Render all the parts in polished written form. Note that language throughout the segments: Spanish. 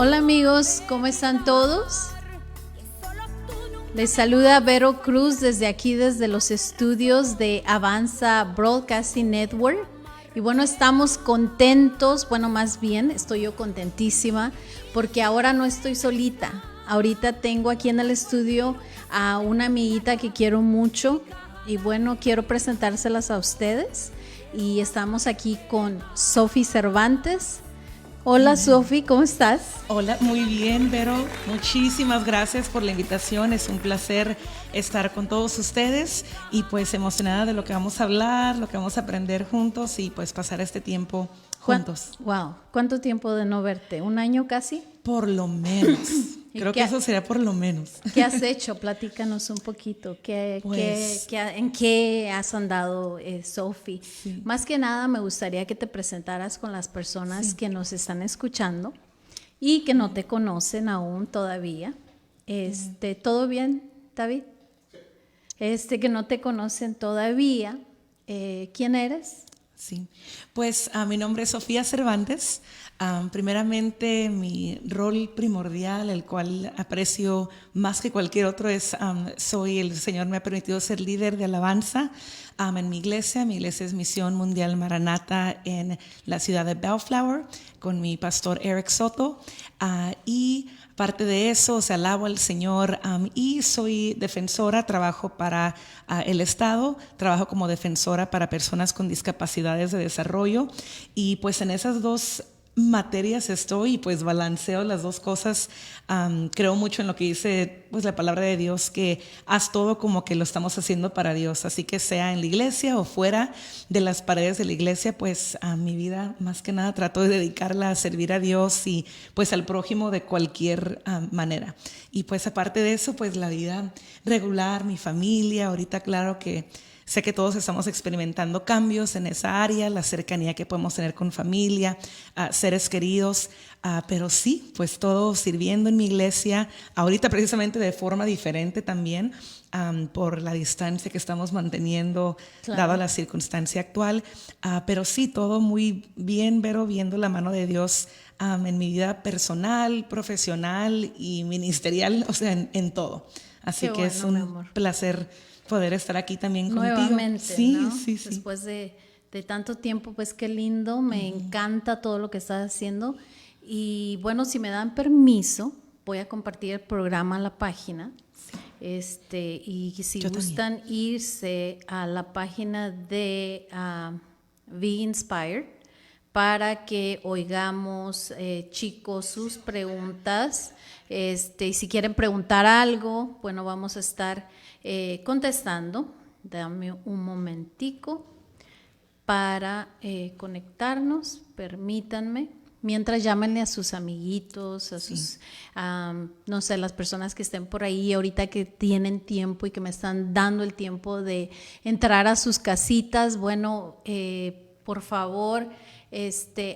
Hola amigos, ¿cómo están todos? Les saluda Vero Cruz desde aquí, desde los estudios de Avanza Broadcasting Network. Y bueno, estamos contentos, bueno, más bien estoy yo contentísima porque ahora no estoy solita. Ahorita tengo aquí en el estudio a una amiguita que quiero mucho y bueno, quiero presentárselas a ustedes. Y estamos aquí con Sofi Cervantes. Hola Sofi, ¿cómo estás? Hola, muy bien, Vero. Muchísimas gracias por la invitación. Es un placer estar con todos ustedes y pues emocionada de lo que vamos a hablar, lo que vamos a aprender juntos y pues pasar este tiempo juntos. Wow, ¿cuánto tiempo de no verte? ¿Un año casi? Por lo menos. Creo que eso sería por lo menos. ¿Qué has hecho? Platícanos un poquito. ¿En qué has andado, Sofi? Sí. Más que nada me gustaría que te presentaras con las personas que nos están escuchando y que no te conocen aún todavía. ¿Todo bien, David? Que no te conocen todavía. ¿Quién eres? Sí, pues mi nombre es Sofía Cervantes. Primeramente, mi rol primordial, el cual aprecio más que cualquier otro, es el Señor me ha permitido ser líder de alabanza en mi iglesia. Mi iglesia es Misión Mundial Maranata en la ciudad de Bellflower, con mi pastor Eric Soto. Y aparte de eso, alabo al Señor y soy defensora, trabajo para el Estado, trabajo como defensora para personas con discapacidades de desarrollo y pues en esas dos materias estoy y pues balanceo las dos cosas. Creo mucho en lo que dice pues la palabra de Dios, que haz todo como que lo estamos haciendo para Dios, así que sea en la iglesia o fuera de las paredes de la iglesia, pues mi vida más que nada trato de dedicarla a servir a Dios y pues al prójimo de cualquier manera. Y pues aparte de eso, pues la vida regular, mi familia, ahorita claro que sé que todos estamos experimentando cambios en esa área, la cercanía que podemos tener con familia, seres queridos, pero sí, pues todo sirviendo en mi iglesia, ahorita precisamente de forma diferente también, por la distancia que estamos manteniendo, claro, dada la circunstancia actual, pero sí, todo muy bien, Vero, viendo la mano de Dios en mi vida personal, profesional y ministerial, o sea, en todo. Así que es un placer poder estar aquí también nuevamente, contigo. Sí, ¿no? sí. Después de tanto tiempo, pues qué lindo, me encanta todo lo que estás haciendo. Y bueno, si me dan permiso, voy a compartir el programa a la página. Sí. Y si yo gustan también irse a la página de Be Inspired para que oigamos, chicos, sus preguntas. Y si quieren preguntar algo, bueno, vamos a estar contestando. Dame un momentico para conectarnos, permítanme. Mientras llámenle a sus amiguitos, a sus, no sé, las personas que estén por ahí ahorita que tienen tiempo y que me están dando el tiempo de entrar a sus casitas. Bueno, por favor,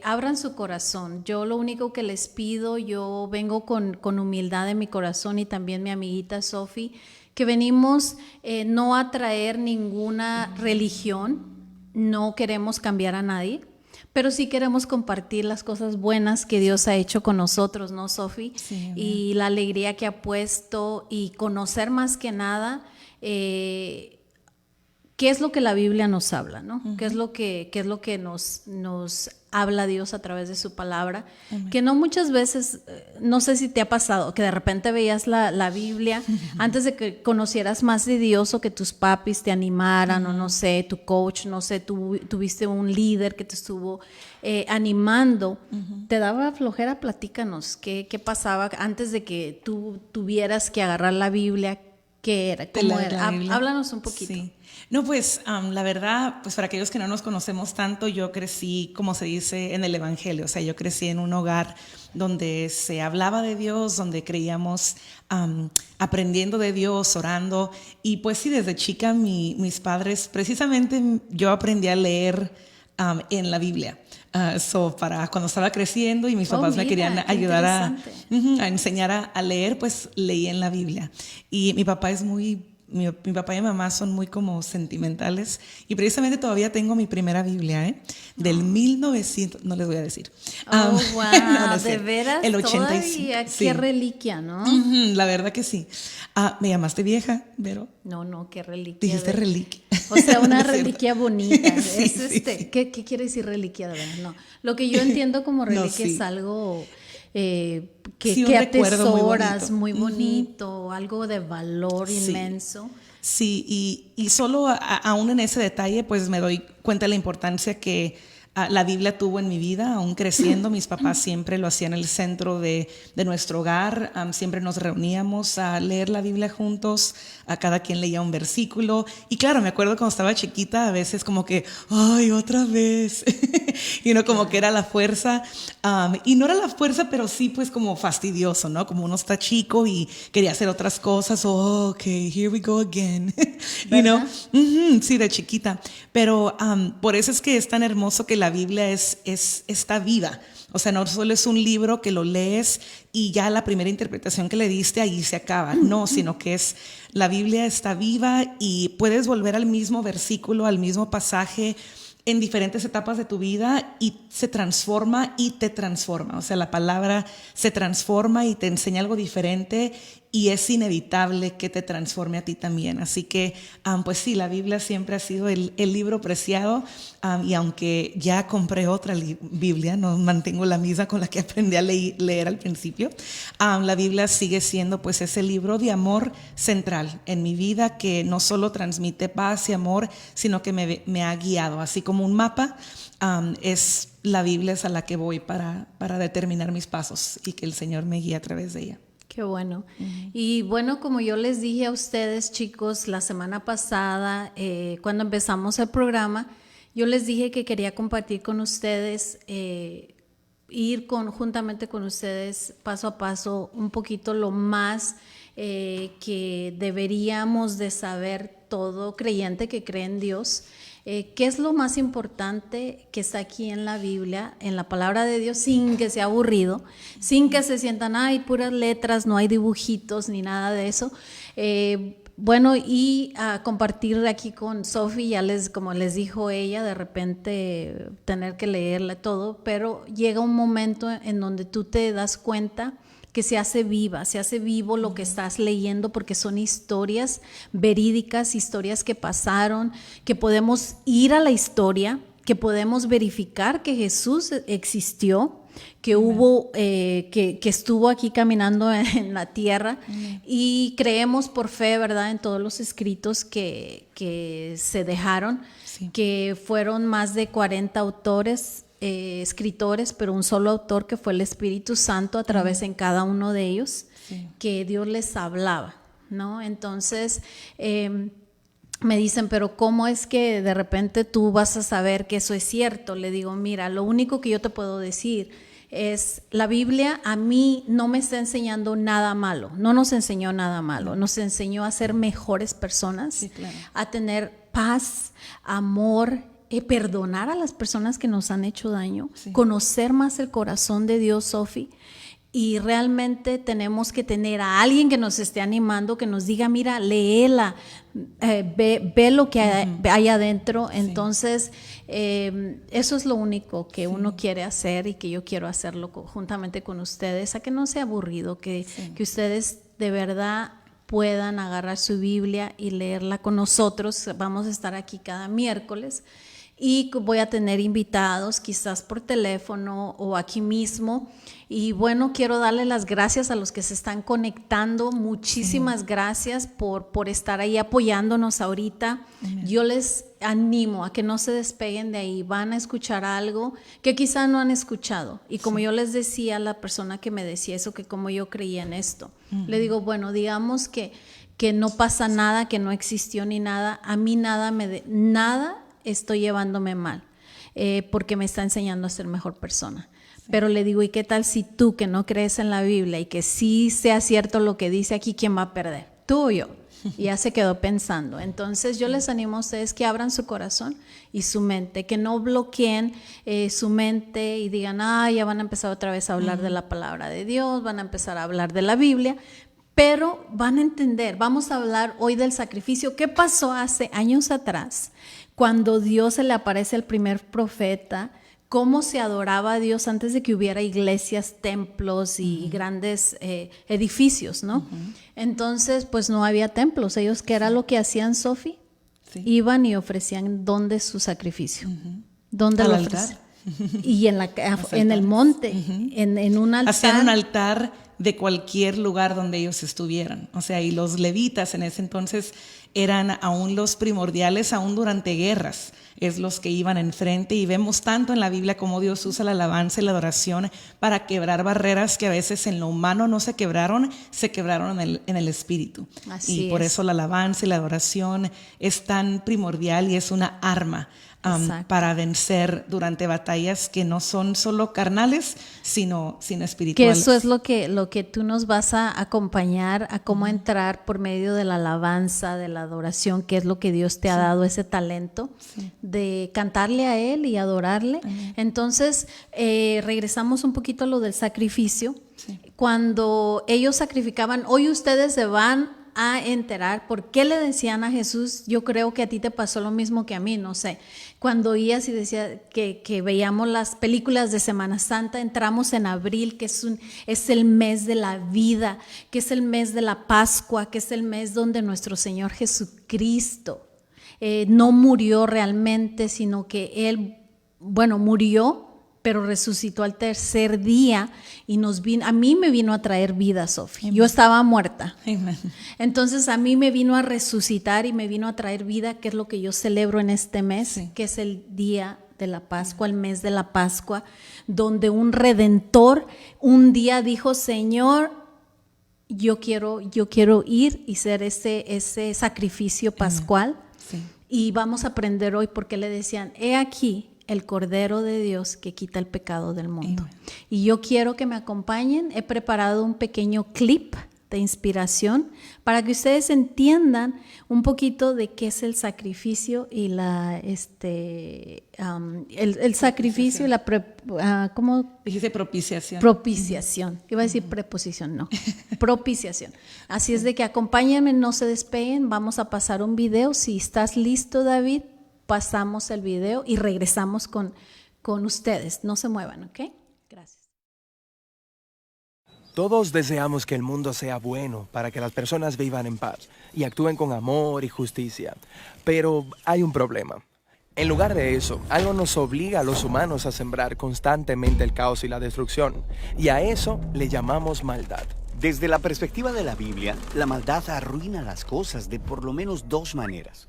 abran su corazón. Yo lo único que les pido, yo vengo con humildad en mi corazón y también mi amiguita Sofi, que venimos no a traer ninguna religión, no queremos cambiar a nadie, pero sí queremos compartir las cosas buenas que Dios ha hecho con nosotros, ¿no, Sofi? Sí, y la alegría que ha puesto y conocer más que nada qué es lo que la Biblia nos habla, ¿no? ¿Qué es lo que nos habla Dios a través de su palabra? Que no muchas veces, no sé si te ha pasado, que de repente veías la Biblia antes de que conocieras más de Dios o que tus papis te animaran o no sé, tu coach, no sé, tuviste un líder que te estuvo animando. ¿Te daba flojera? Platícanos, ¿qué pasaba antes de que tú tuvieras que agarrar la Biblia? ¿Qué era? ¿Cómo era? Háblanos un poquito. Sí. No, pues la verdad, pues para aquellos que no nos conocemos tanto, yo crecí, como se dice, en el Evangelio. O sea, yo crecí en un hogar donde se hablaba de Dios, donde creíamos aprendiendo de Dios, orando. Y pues sí, desde chica mis padres, precisamente yo aprendí a leer en la Biblia. Para cuando estaba creciendo y mis papás me querían ayudar a enseñar a leer, pues leí en la Biblia. Y mi papá es muy mi papá y mi mamá son muy como sentimentales y precisamente todavía tengo mi primera Biblia, del 1900, no les voy a decir. Oh, wow, no de veras, el 85. todavía, Sí. qué reliquia, ¿no? La verdad que sí. Me llamaste vieja, pero... No, qué reliquia. Dijiste reliquia. O sea, una No es reliquia bonita. Sí, sí. ¿Qué quiere decir reliquia de verdad? No, lo que yo entiendo como reliquia sí. es algo Sí, que recuerdo atesoras, muy bonito, algo de valor inmenso. Sí, y solo aún en ese detalle, pues me doy cuenta de la importancia que la Biblia tuvo en mi vida, aún creciendo. Mis papás siempre lo hacían en el centro de nuestro hogar. Siempre nos reuníamos a leer la Biblia juntos, a cada quien leía un versículo. Y claro, me acuerdo cuando estaba chiquita, a veces como que, ¡ay, otra vez! Y no como que era la fuerza. Y no era la fuerza, pero sí pues como fastidioso, ¿no? Como uno está chico y quería hacer otras cosas. Oh, ok, here we go again. You know? Sí, de chiquita. Pero por eso es que es tan hermoso que la Biblia está viva. O sea, no solo es un libro que lo lees y ya la primera interpretación que le diste ahí se acaba. No, sino que la Biblia está viva y puedes volver al mismo versículo, al mismo pasaje en diferentes etapas de tu vida y se transforma y te transforma. O sea, la palabra se transforma y te enseña algo diferente y es inevitable que te transforme a ti también. Así que, pues sí, la Biblia siempre ha sido el libro preciado y aunque ya compré otra Biblia, no mantengo la misma con la que aprendí a leer al principio, la Biblia sigue siendo pues ese libro de amor central en mi vida que no solo transmite paz y amor, sino que me ha guiado, así como un mapa. Es la Biblia es a la que voy para determinar mis pasos y que el Señor me guíe a través de ella. Qué bueno. Y bueno, como yo les dije a ustedes, chicos, la semana pasada, cuando empezamos el programa, yo les dije que quería compartir con ustedes, juntamente con ustedes paso a paso un poquito lo más que deberíamos de saber todo creyente que cree en Dios. ¿Qué es lo más importante que está aquí en la Biblia, en la palabra de Dios, sin que sea aburrido, sin que se sientan, hay puras letras, no hay dibujitos ni nada de eso? Bueno, y a compartir aquí con Sofi, como les dijo ella, de repente tener que leerla todo, pero llega un momento en donde tú te das cuenta que se hace vivo lo que estás leyendo, porque son historias verídicas, historias que pasaron, que podemos ir a la historia, que podemos verificar que Jesús existió, que hubo, que estuvo aquí caminando en la tierra, y creemos por fe, ¿verdad?, en todos los escritos que se dejaron, que fueron más de 40 autores, escritores, pero un solo autor, que fue el Espíritu Santo a través en cada uno de ellos, que Dios les hablaba, ¿no? Entonces me dicen, pero ¿cómo es que de repente tú vas a saber que eso es cierto? Le digo, mira, lo único que yo te puedo decir es, la Biblia a mí no me está enseñando nada malo, no nos enseñó nada malo, nos enseñó a ser mejores personas, a tener paz, amor, perdonar a las personas que nos han hecho daño, conocer más el corazón de Dios, Sofi, y realmente tenemos que tener a alguien que nos esté animando, que nos diga, mira, léela, ve lo que hay adentro. Entonces, eso es lo único que uno quiere hacer y que yo quiero hacerlo juntamente con ustedes, a que no sea aburrido, que ustedes de verdad puedan agarrar su Biblia y leerla con nosotros. Vamos a estar aquí cada miércoles. Y voy a tener invitados, quizás por teléfono o aquí mismo. Y bueno, quiero darle las gracias a los que se están conectando. Muchísimas gracias por estar ahí apoyándonos ahorita. Yo les animo a que no se despeguen de ahí. Van a escuchar algo que quizás no han escuchado. Y como yo les decía a la persona que me decía eso, que como yo creía en esto, le digo, bueno, digamos que no pasa nada, que no existió ni nada. A mí nada estoy llevándome mal, porque me está enseñando a ser mejor persona. Pero le digo, ¿y qué tal si tú, que no crees en la Biblia y que sí sea cierto lo que dice aquí, quién va a perder? ¿Tú o yo? Y ya se quedó pensando. Entonces yo les animo a ustedes que abran su corazón y su mente, que no bloqueen su mente y digan, ya van a empezar otra vez a hablar de la palabra de Dios, van a empezar a hablar de la Biblia. Pero van a entender, vamos a hablar hoy del sacrificio. ¿Qué pasó hace años atrás cuando Dios se le aparece al primer profeta? Cómo se adoraba a Dios antes de que hubiera iglesias, templos y grandes edificios, ¿no? Entonces, pues no había templos. Ellos, ¿qué era lo que hacían, Sofi? Sí. Iban y ofrecían ¿dónde su sacrificio? ¿Dónde al lo altar? Y en el monte, en un altar. Hacían un altar de cualquier lugar donde ellos estuvieran. O sea, y los levitas en ese entonces eran aún los primordiales, aún durante guerras. Es los que iban enfrente, y vemos tanto en la Biblia cómo Dios usa la alabanza y la adoración para quebrar barreras que a veces en lo humano no se quebraron en el espíritu. Así y por es. eso la alabanza y la adoración es tan primordial y es una arma para vencer durante batallas que no son solo carnales, sino espirituales. Que eso es lo que tú nos vas a acompañar a cómo entrar por medio de la alabanza, de la adoración, que es lo que Dios te ha dado, ese talento de cantarle a Él y adorarle. Entonces, regresamos un poquito a lo del sacrificio. Cuando ellos sacrificaban, hoy ustedes se van a enterar por qué le decían a Jesús. Yo creo que a ti te pasó lo mismo que a mí, no sé. Cuando oías y decía que veíamos las películas de Semana Santa, entramos en abril, que es el mes de la vida, que es el mes de la Pascua, que es el mes donde nuestro Señor Jesucristo no murió realmente, sino que Él, murió, pero resucitó al tercer día y a mí me vino a traer vida, Sofía. Yo estaba muerta. Amen. Entonces a mí me vino a resucitar y me vino a traer vida, que es lo que yo celebro en este mes, que es el día de la Pascua, el mes de la Pascua, donde un redentor un día dijo: Señor, yo quiero ir y ser ese sacrificio pascual. Y vamos a aprender hoy por qué le decían: he aquí el Cordero de Dios que quita el pecado del mundo. Amen. Y yo quiero que me acompañen. He preparado un pequeño clip de inspiración para que ustedes entiendan un poquito de qué es el sacrificio y el sacrificio y la ¿cómo? Dijiste propiciación. Propiciación. Iba a decir preposición, no. Propiciación. Así es de que acompáñenme, no se despeguen. Vamos a pasar un video. Si estás listo, David, pasamos el video y regresamos con ustedes. No se muevan, ¿ok? Gracias. Todos deseamos que el mundo sea bueno para que las personas vivan en paz y actúen con amor y justicia. Pero hay un problema. En lugar de eso, algo nos obliga a los humanos a sembrar constantemente el caos y la destrucción. Y a eso le llamamos maldad. Desde la perspectiva de la Biblia, la maldad arruina las cosas de por lo menos dos maneras.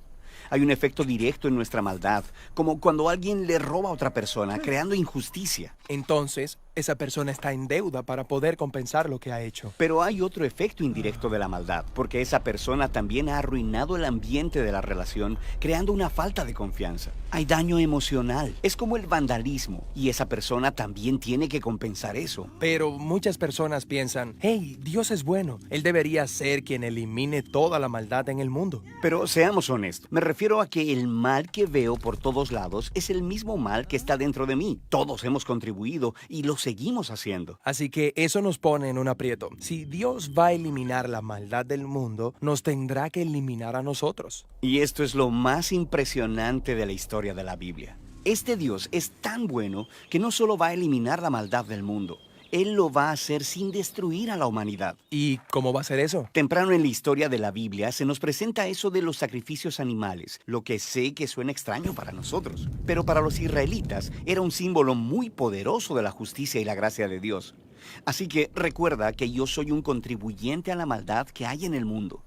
Hay un efecto directo en nuestra maldad, como cuando alguien le roba a otra persona, creando injusticia. Entonces, esa persona está en deuda para poder compensar lo que ha hecho. Pero hay otro efecto indirecto de la maldad, porque esa persona también ha arruinado el ambiente de la relación, creando una falta de confianza. Hay daño emocional. Es como el vandalismo, y esa persona también tiene que compensar eso. Pero muchas personas piensan: hey, Dios es bueno. Él debería ser quien elimine toda la maldad en el mundo. Pero seamos honestos, me refiero a que el mal que veo por todos lados es el mismo mal que está dentro de mí. Todos hemos contribuido y lo seguimos haciendo. Así que eso nos pone en un aprieto. Si Dios va a eliminar la maldad del mundo, nos tendrá que eliminar a nosotros. Y esto es lo más impresionante de la historia de la Biblia. Este Dios es tan bueno que no solo va a eliminar la maldad del mundo, Él lo va a hacer sin destruir a la humanidad. ¿Y cómo va a ser eso? Temprano en la historia de la Biblia se nos presenta eso de los sacrificios animales, lo que sé que suena extraño para nosotros, pero para los israelitas era un símbolo muy poderoso de la justicia y la gracia de Dios. Así que recuerda que yo soy un contribuyente a la maldad que hay en el mundo.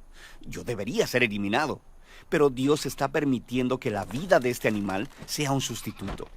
Yo debería ser eliminado, pero Dios está permitiendo que la vida de este animal sea un sustituto.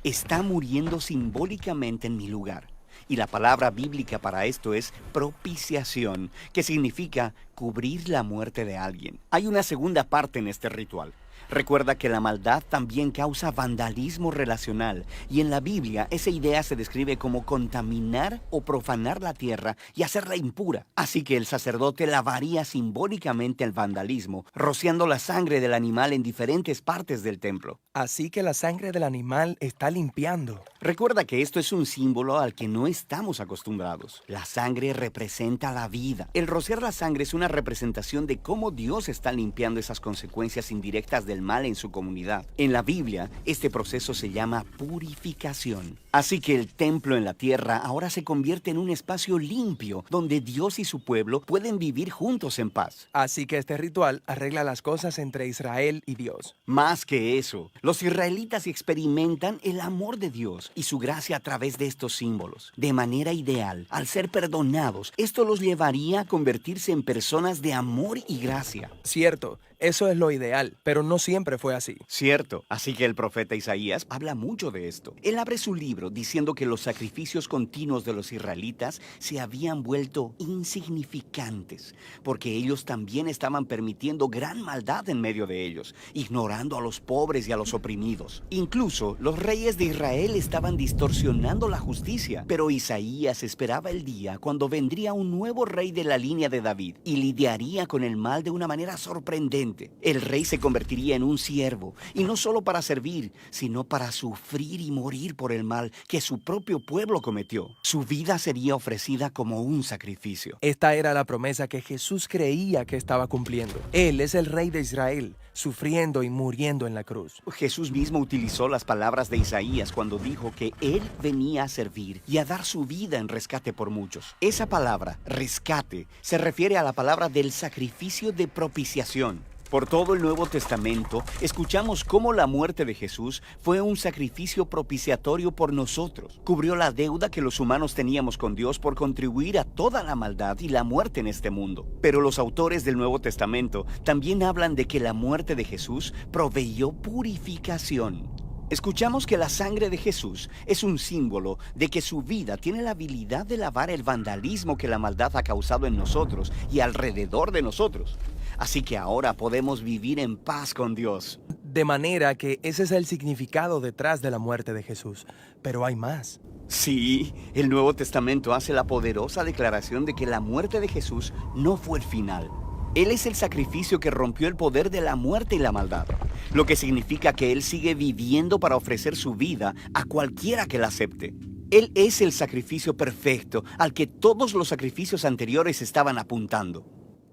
Está muriendo simbólicamente en mi lugar. Y la palabra bíblica para esto es propiciación, que significa cubrir la muerte de alguien. Hay una segunda parte en este ritual. Recuerda que la maldad también causa vandalismo relacional, y en la Biblia esa idea se describe como contaminar o profanar la tierra y hacerla impura. Así que el sacerdote lavaría simbólicamente el vandalismo, rociando la sangre del animal en diferentes partes del templo. Así que la sangre del animal está limpiando. Recuerda que esto es un símbolo al que no estamos acostumbrados. La sangre representa la vida. El rociar la sangre es una representación de cómo Dios está limpiando esas consecuencias indirectas del mal en su comunidad. En la Biblia, este proceso se llama purificación. Así que el templo en la tierra ahora se convierte en un espacio limpio donde Dios y su pueblo pueden vivir juntos en paz. Así que este ritual arregla las cosas entre Israel y Dios. Más que eso, los israelitas experimentan el amor de Dios y su gracia a través de estos símbolos. De manera ideal, al ser perdonados, esto los llevaría a convertirse en personas de amor y gracia. Cierto, eso es lo ideal, pero no siempre fue así. Cierto, así que el profeta Isaías habla mucho de esto. Él abre su libro diciendo que los sacrificios continuos de los israelitas se habían vuelto insignificantes, porque ellos también estaban permitiendo gran maldad en medio de ellos, ignorando a los pobres y a los oprimidos. Incluso los reyes de Israel estaban distorsionando la justicia, pero Isaías esperaba el día cuando vendría un nuevo rey de la línea de David y lidiaría con el mal de una manera sorprendente. El rey se convertiría en un siervo, y no solo para servir, sino para sufrir y morir por el mal que su propio pueblo cometió. Su vida sería ofrecida como un sacrificio. Esta era la promesa que Jesús creía que estaba cumpliendo. Él es el rey de Israel, sufriendo y muriendo en la cruz. Jesús mismo utilizó las palabras de Isaías cuando dijo que Él venía a servir y a dar su vida en rescate por muchos. Esa palabra, rescate, se refiere a la palabra del sacrificio de propiciación. Por todo el Nuevo Testamento, escuchamos cómo la muerte de Jesús fue un sacrificio propiciatorio por nosotros. Cubrió la deuda que los humanos teníamos con Dios por contribuir a toda la maldad y la muerte en este mundo. Pero los autores del Nuevo Testamento también hablan de que la muerte de Jesús proveyó purificación. Escuchamos que la sangre de Jesús es un símbolo de que su vida tiene la habilidad de lavar el vandalismo que la maldad ha causado en nosotros y alrededor de nosotros. Así que ahora podemos vivir en paz con Dios. De manera que ese es el significado detrás de la muerte de Jesús. Pero hay más. Sí, el Nuevo Testamento hace la poderosa declaración de que la muerte de Jesús no fue el final. Él es el sacrificio que rompió el poder de la muerte y la maldad, lo que significa que Él sigue viviendo para ofrecer su vida a cualquiera que la acepte. Él es el sacrificio perfecto al que todos los sacrificios anteriores estaban apuntando.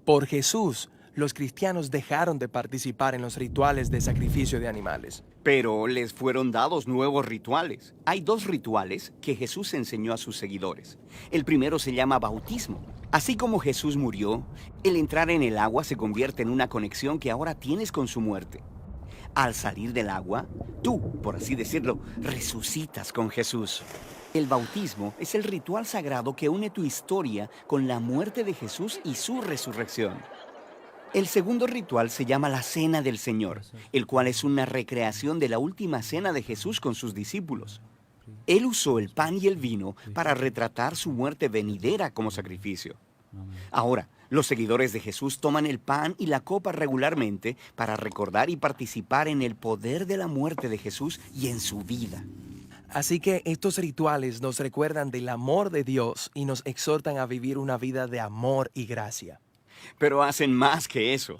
Por Jesús, los cristianos dejaron de participar en los rituales de sacrificio de animales. Pero les fueron dados nuevos rituales. Hay 2 rituales que Jesús enseñó a sus seguidores. El primero se llama bautismo. Así como Jesús murió, el entrar en el agua se convierte en una conexión que ahora tienes con su muerte. Al salir del agua, tú, por así decirlo, resucitas con Jesús. El bautismo es el ritual sagrado que une tu historia con la muerte de Jesús y su resurrección. El segundo ritual se llama la Cena del Señor, el cual es una recreación de la última cena de Jesús con sus discípulos. Él usó el pan y el vino para retratar su muerte venidera como sacrificio. Ahora, los seguidores de Jesús toman el pan y la copa regularmente para recordar y participar en el poder de la muerte de Jesús y en su vida. Así que estos rituales nos recuerdan del amor de Dios y nos exhortan a vivir una vida de amor y gracia. Pero hacen más que eso.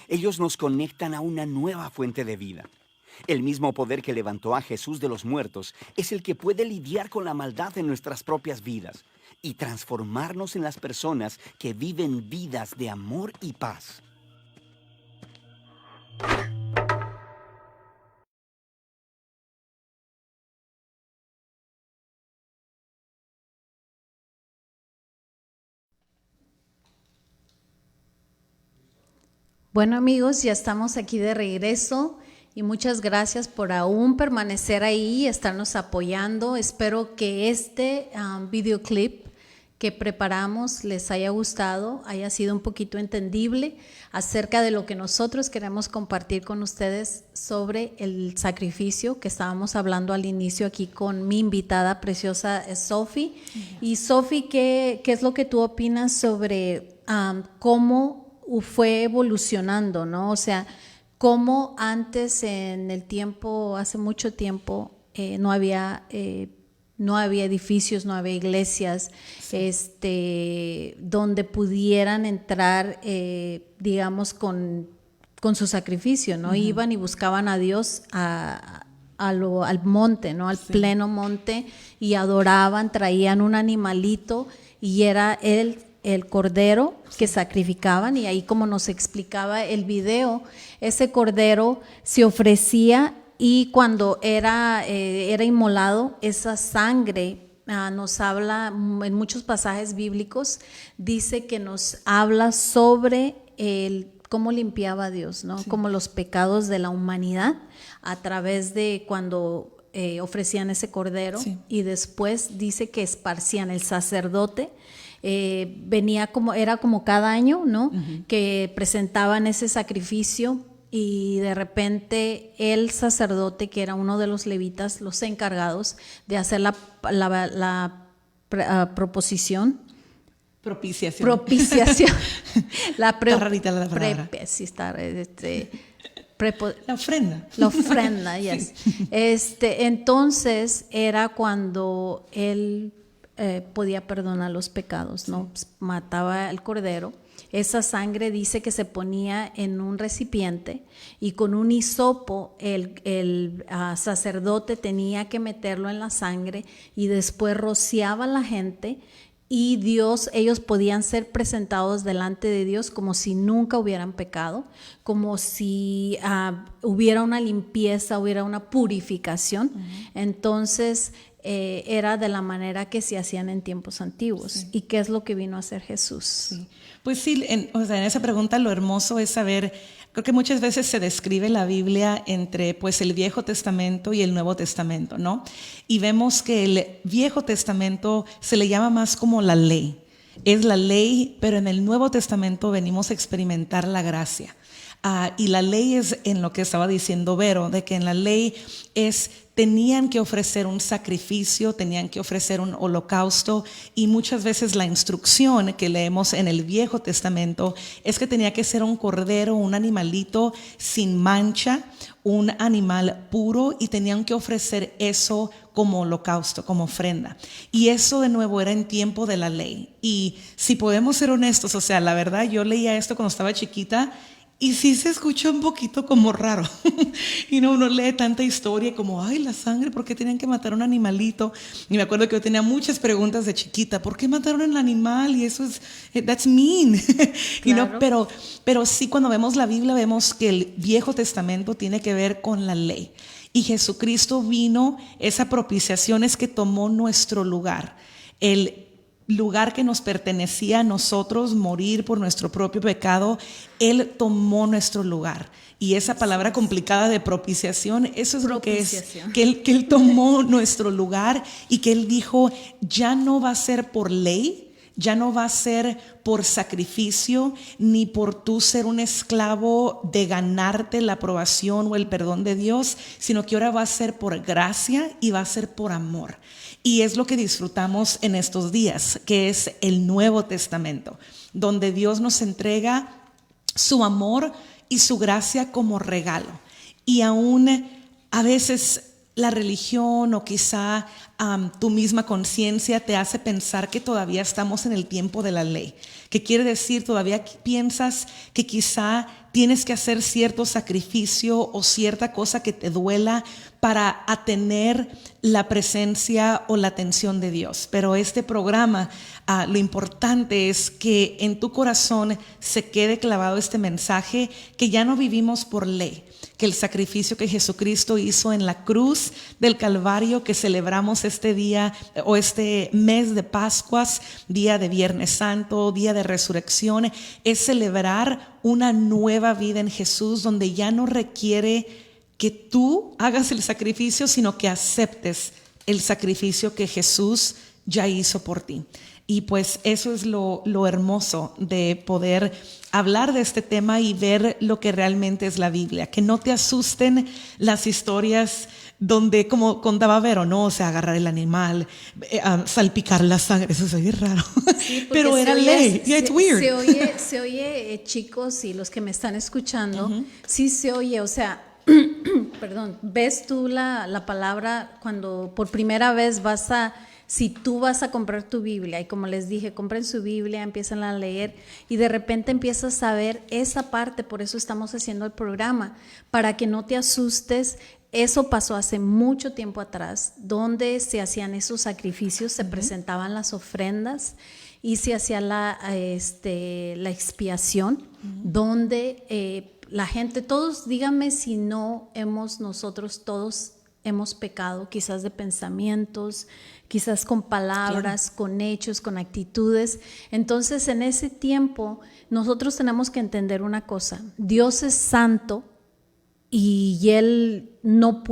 Ellos nos conectan a una nueva fuente de vida. El mismo poder que levantó a Jesús de los muertos es el que puede lidiar con la maldad en nuestras propias vidas y transformarnos en las personas que viven vidas de amor y paz. Bueno amigos, ya estamos aquí de regreso y muchas gracias por aún permanecer ahí y estarnos apoyando. Espero que este videoclip que preparamos les haya gustado, haya sido un poquito entendible acerca de lo que nosotros queremos compartir con ustedes sobre el sacrificio que estábamos hablando al inicio aquí con mi invitada preciosa Sophie. Y Sophie, ¿qué es lo que tú opinas sobre cómo fue evolucionando, ¿no? O sea, Como antes en el tiempo, hace mucho tiempo, no había edificios, no había iglesias, donde pudieran entrar, digamos, con su sacrificio, ¿no? Iban y buscaban a Dios al monte, ¿no? Al pleno monte, y adoraban, traían un animalito y era el cordero que sacrificaban, y ahí, como nos explicaba el video, ese cordero se ofrecía, y cuando era inmolado, esa sangre nos habla en muchos pasajes bíblicos, dice que nos habla sobre cómo limpiaba Dios, ¿no? Como los pecados de la humanidad a través de cuando ofrecían ese cordero, y después dice que esparcían el sacerdote. Era como cada año, ¿no? Que presentaban ese sacrificio, y de repente el sacerdote, que era uno de los levitas, los encargados de hacer la propiciación. Está rarita la palabra. La ofrenda. La ofrenda, yes. Entonces era cuando él podía perdonar los pecados, ¿no? Mataba al cordero. Esa sangre dice que se ponía en un recipiente, y con un hisopo el sacerdote tenía que meterlo en la sangre, y después rociaba a la gente, y ellos podían ser presentados delante de Dios como si nunca hubieran pecado, como si hubiera una limpieza, hubiera una purificación. Entonces era de la manera que se hacían en tiempos antiguos. ¿Y qué es lo que vino a hacer Jesús? Pues sí, en esa pregunta lo hermoso es saber, creo que muchas veces se describe la Biblia entre pues el Viejo Testamento y el Nuevo Testamento, ¿no? Y vemos que el Viejo Testamento se le llama más como la ley. Es la ley, pero en el Nuevo Testamento venimos a experimentar la gracia. Y la ley es en lo que estaba diciendo Vero, de que en la ley tenían que ofrecer un sacrificio, tenían que ofrecer un holocausto, y muchas veces la instrucción que leemos en el Viejo Testamento es que tenía que ser un cordero, un animalito sin mancha, un animal puro, y tenían que ofrecer eso como holocausto, como ofrenda. Y eso de nuevo era en tiempo de la ley. Y si podemos ser honestos, la verdad, yo leía esto cuando estaba chiquita, y sí se escucha un poquito como raro. Y uno lee tanta historia como, ay, la sangre, ¿por qué tenían que matar a un animalito? Y me acuerdo que yo tenía muchas preguntas de chiquita, ¿por qué mataron al animal? Y eso that's mean. Claro. Pero sí, cuando vemos la Biblia, vemos que el Viejo Testamento tiene que ver con la ley. Y Jesucristo vino, esa propiciación es que tomó nuestro lugar. El lugar que nos pertenecía a nosotros, morir por nuestro propio pecado, Él tomó nuestro lugar. Y esa palabra complicada de propiciación, eso es lo que es, que él tomó nuestro lugar, y que Él dijo, ya no va a ser por ley, ya no va a ser por sacrificio, ni por tú ser un esclavo de ganarte la aprobación o el perdón de Dios, sino que ahora va a ser por gracia y va a ser por amor. Y es lo que disfrutamos en estos días, que es el Nuevo Testamento, donde Dios nos entrega su amor y su gracia como regalo. Y aún a veces la religión o quizá tu misma conciencia te hace pensar que todavía estamos en el tiempo de la ley. ¿Qué quiere decir? Todavía piensas que quizá tienes que hacer cierto sacrificio o cierta cosa que te duela para tener la presencia o la atención de Dios. Pero este programa, lo importante es que en tu corazón se quede clavado este mensaje, que ya no vivimos por ley, que el sacrificio que Jesucristo hizo en la cruz del Calvario, que celebramos este día o este mes de Pascuas, día de Viernes Santo, día de Resurrección, es celebrar una nueva vida en Jesús, donde ya no requiere que tú hagas el sacrificio, sino que aceptes el sacrificio que Jesús ya hizo por ti. Y pues eso es lo hermoso de poder hablar de este tema y ver lo que realmente es la Biblia. Que no te asusten las historias donde, como contaba Vero, ¿no? O sea, agarrar el animal, salpicar la sangre, eso se oye raro. Sí, pero era ley. Yeah, it's weird. Se oye, chicos, y los que me están escuchando, sí se oye, o sea, perdón, ves tú la palabra cuando por primera vez si tú vas a comprar tu Biblia, y como les dije, compren su Biblia, empiezan a leer y de repente empiezas a ver esa parte, por eso estamos haciendo el programa, para que no te asustes. Eso pasó hace mucho tiempo atrás, donde se hacían esos sacrificios, se presentaban las ofrendas y se hacía la expiación, donde la gente, todos, díganme si no nosotros todos hemos pecado, quizás de pensamientos, quizás con palabras, con hechos, con actitudes. Entonces, en ese tiempo, nosotros tenemos que entender una cosa: Dios es santo y Él no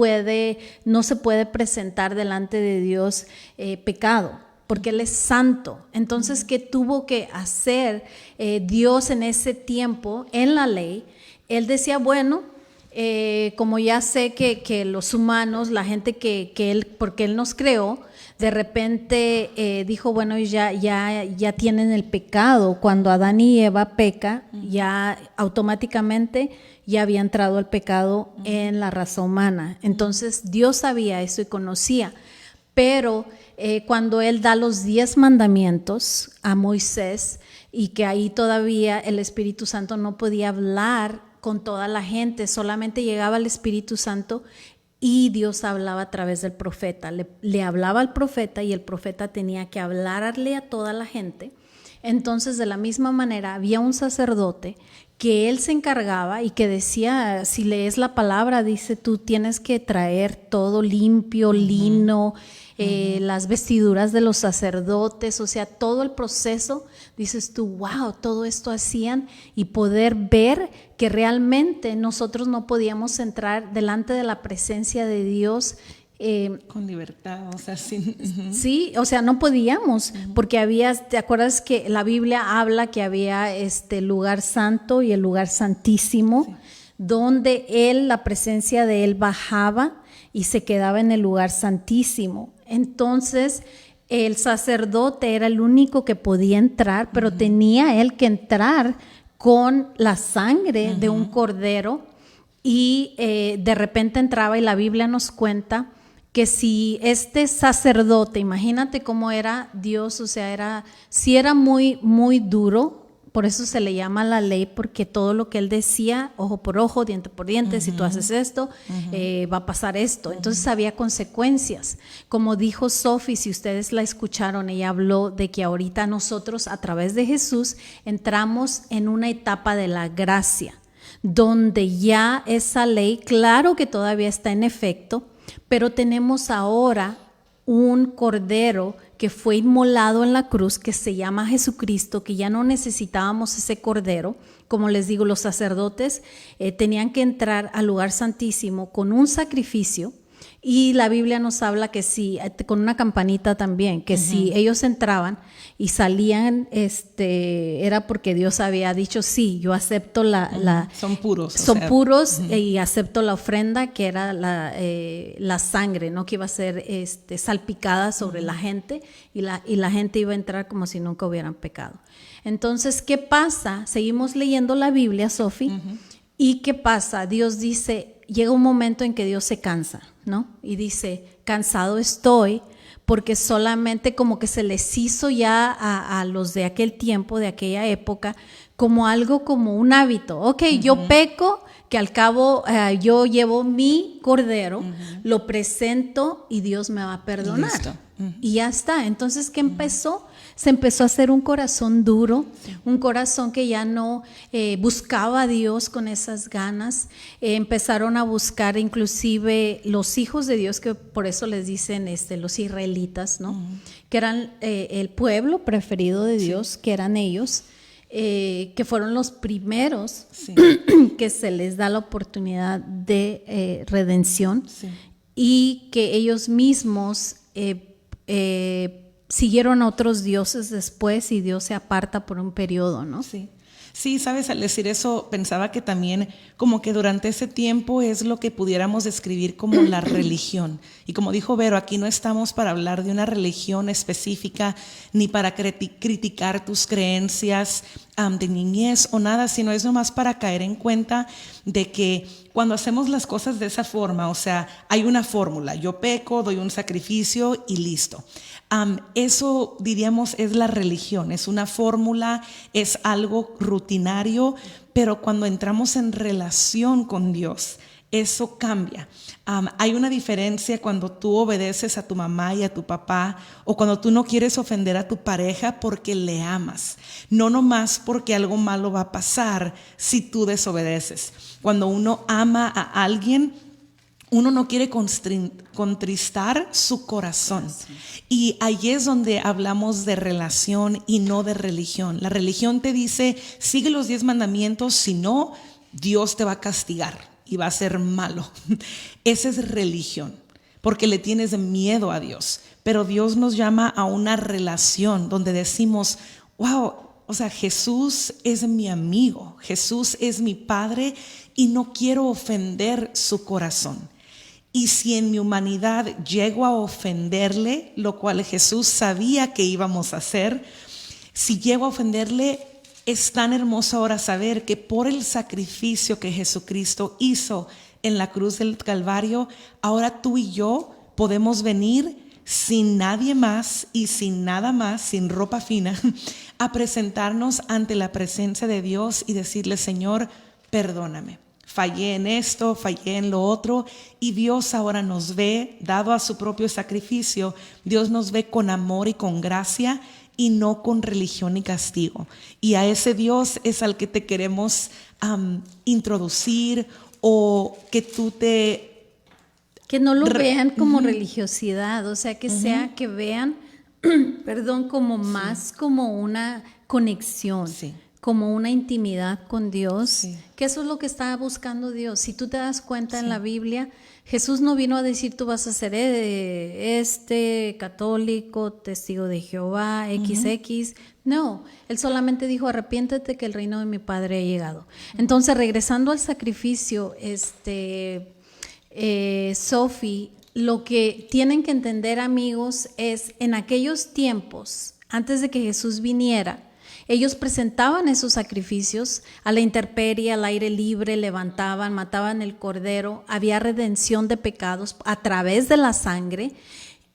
se puede presentar delante de Dios pecado, porque Él es santo. Entonces, ¿qué tuvo que hacer Dios en ese tiempo, en la ley? Él decía, bueno, como ya sé que los humanos, la gente que Él, porque Él nos creó, de repente dijo, bueno, ya tienen el pecado. Cuando Adán y Eva peca, ya automáticamente ya había entrado el pecado en la raza humana. Entonces Dios sabía eso y conocía, pero cuando Él da los 10 mandamientos a Moisés, y que ahí todavía el Espíritu Santo no podía hablar con toda la gente, solamente llegaba el Espíritu Santo y Dios hablaba a través del profeta. Le hablaba al profeta y el profeta tenía que hablarle a toda la gente. Entonces, de la misma manera, había un sacerdote que él se encargaba y que decía, si lees la palabra, dice, tú tienes que traer todo limpio, lino, las vestiduras de los sacerdotes, o sea, todo el proceso. Dices tú, wow, todo esto hacían, y poder ver que realmente nosotros no podíamos entrar delante de la presencia de Dios con libertad, o sea, sin... Sí, o sea, no podíamos, porque ¿te acuerdas que la Biblia habla que había este lugar santo y el lugar santísimo, donde la presencia de Él bajaba y se quedaba en el lugar santísimo? Entonces, el sacerdote era el único que podía entrar, pero tenía él que entrar con la sangre de un cordero, y de repente entraba, y la Biblia nos cuenta que si este sacerdote, imagínate cómo era Dios, o sea, sí era muy, muy duro. Por eso se le llama la ley, porque todo lo que él decía, ojo por ojo, diente por diente, si tú haces esto, va a pasar esto. Entonces había consecuencias. Como dijo Sophie, si ustedes la escucharon, ella habló de que ahorita nosotros, a través de Jesús, entramos en una etapa de la gracia, donde ya esa ley, claro que todavía está en efecto, pero tenemos ahora un cordero que fue inmolado en la cruz, que se llama Jesucristo, que ya no necesitábamos ese cordero. Como les digo, los sacerdotes tenían que entrar al lugar santísimo con un sacrificio, y la Biblia nos habla que si, con una campanita también, que si ellos entraban y salían, era porque Dios había dicho, sí, yo acepto son puros. Y acepto la ofrenda, que era la sangre, ¿no? Que iba a ser salpicada sobre la gente, y la gente iba a entrar como si nunca hubieran pecado. Entonces, ¿qué pasa? Seguimos leyendo la Biblia, Sophie, ¿y qué pasa? Dios dice, llega un momento en que Dios se cansa, ¿no? Y dice, cansado estoy, porque solamente como que se les hizo ya a los de aquel tiempo, de aquella época, como algo, como un hábito. Ok, yo peco, que al cabo yo llevo mi cordero, lo presento y Dios me va a perdonar. Y ya está. Entonces, ¿qué empezó? Se empezó a hacer un corazón duro, un corazón que ya no buscaba a Dios con esas ganas. Empezaron a buscar inclusive los hijos de Dios, que por eso les dicen los israelitas, ¿no? Que eran el pueblo preferido de Dios, que eran ellos, que fueron los primeros que se les da la oportunidad de redención, y que ellos mismos siguieron a otros dioses después, y Dios se aparta por un periodo, ¿no? Sí. Sí, sabes, al decir eso pensaba que también como que durante ese tiempo es lo que pudiéramos describir como la religión. Y como dijo Vero, aquí no estamos para hablar de una religión específica ni para criticar tus creencias de niñez o nada, sino es nomás para caer en cuenta de que cuando hacemos las cosas de esa forma, o sea, hay una fórmula, yo peco, doy un sacrificio y listo. Eso diríamos es la religión, es una fórmula, es algo rutinario, pero cuando entramos en relación con Dios, eso cambia. Hay una diferencia cuando tú obedeces a tu mamá y a tu papá, o cuando tú no quieres ofender a tu pareja porque le amas, no nomás porque algo malo va a pasar si tú desobedeces. Cuando uno ama a alguien, uno no quiere contristar su corazón. Y ahí es donde hablamos de relación y no de religión. La religión te dice, sigue los 10 mandamientos, si no, Dios te va a castigar y va a ser malo. Esa es religión, porque le tienes miedo a Dios. Pero Dios nos llama a una relación donde decimos, wow, o sea, Jesús es mi amigo, Jesús es mi Padre y no quiero ofender su corazón. Y si en mi humanidad llego a ofenderle, lo cual Jesús sabía que íbamos a hacer, si llego a ofenderle, es tan hermoso ahora saber que por el sacrificio que Jesucristo hizo en la cruz del Calvario, ahora tú y yo podemos venir sin nadie más y sin nada más, sin ropa fina, a presentarnos ante la presencia de Dios y decirle, Señor, perdóname. Fallé en esto, fallé en lo otro, y Dios ahora nos ve, dado a su propio sacrificio, Dios nos ve con amor y con gracia y no con religión y castigo. Y a ese Dios es al que te queremos introducir, o que tú te... Que no lo vean como religiosidad, o sea, que sea que vean, perdón, como más como una conexión. Sí. Como una intimidad con Dios, que eso es lo que está buscando Dios. Si tú te das cuenta en la Biblia, Jesús no vino a decir tú vas a ser católico, testigo de Jehová, XX. No, Él solamente dijo arrepiéntete que el reino de mi Padre ha llegado. Entonces, regresando al sacrificio, Sophie, lo que tienen que entender, amigos, es en aquellos tiempos, antes de que Jesús viniera, ellos presentaban esos sacrificios a la intemperie, al aire libre, levantaban, mataban el cordero, había redención de pecados a través de la sangre.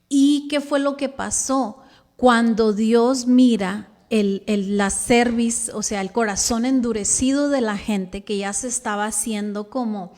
¿Y qué fue lo que pasó? Cuando Dios mira la cerviz, o sea, el corazón endurecido de la gente, que ya se estaba haciendo estaba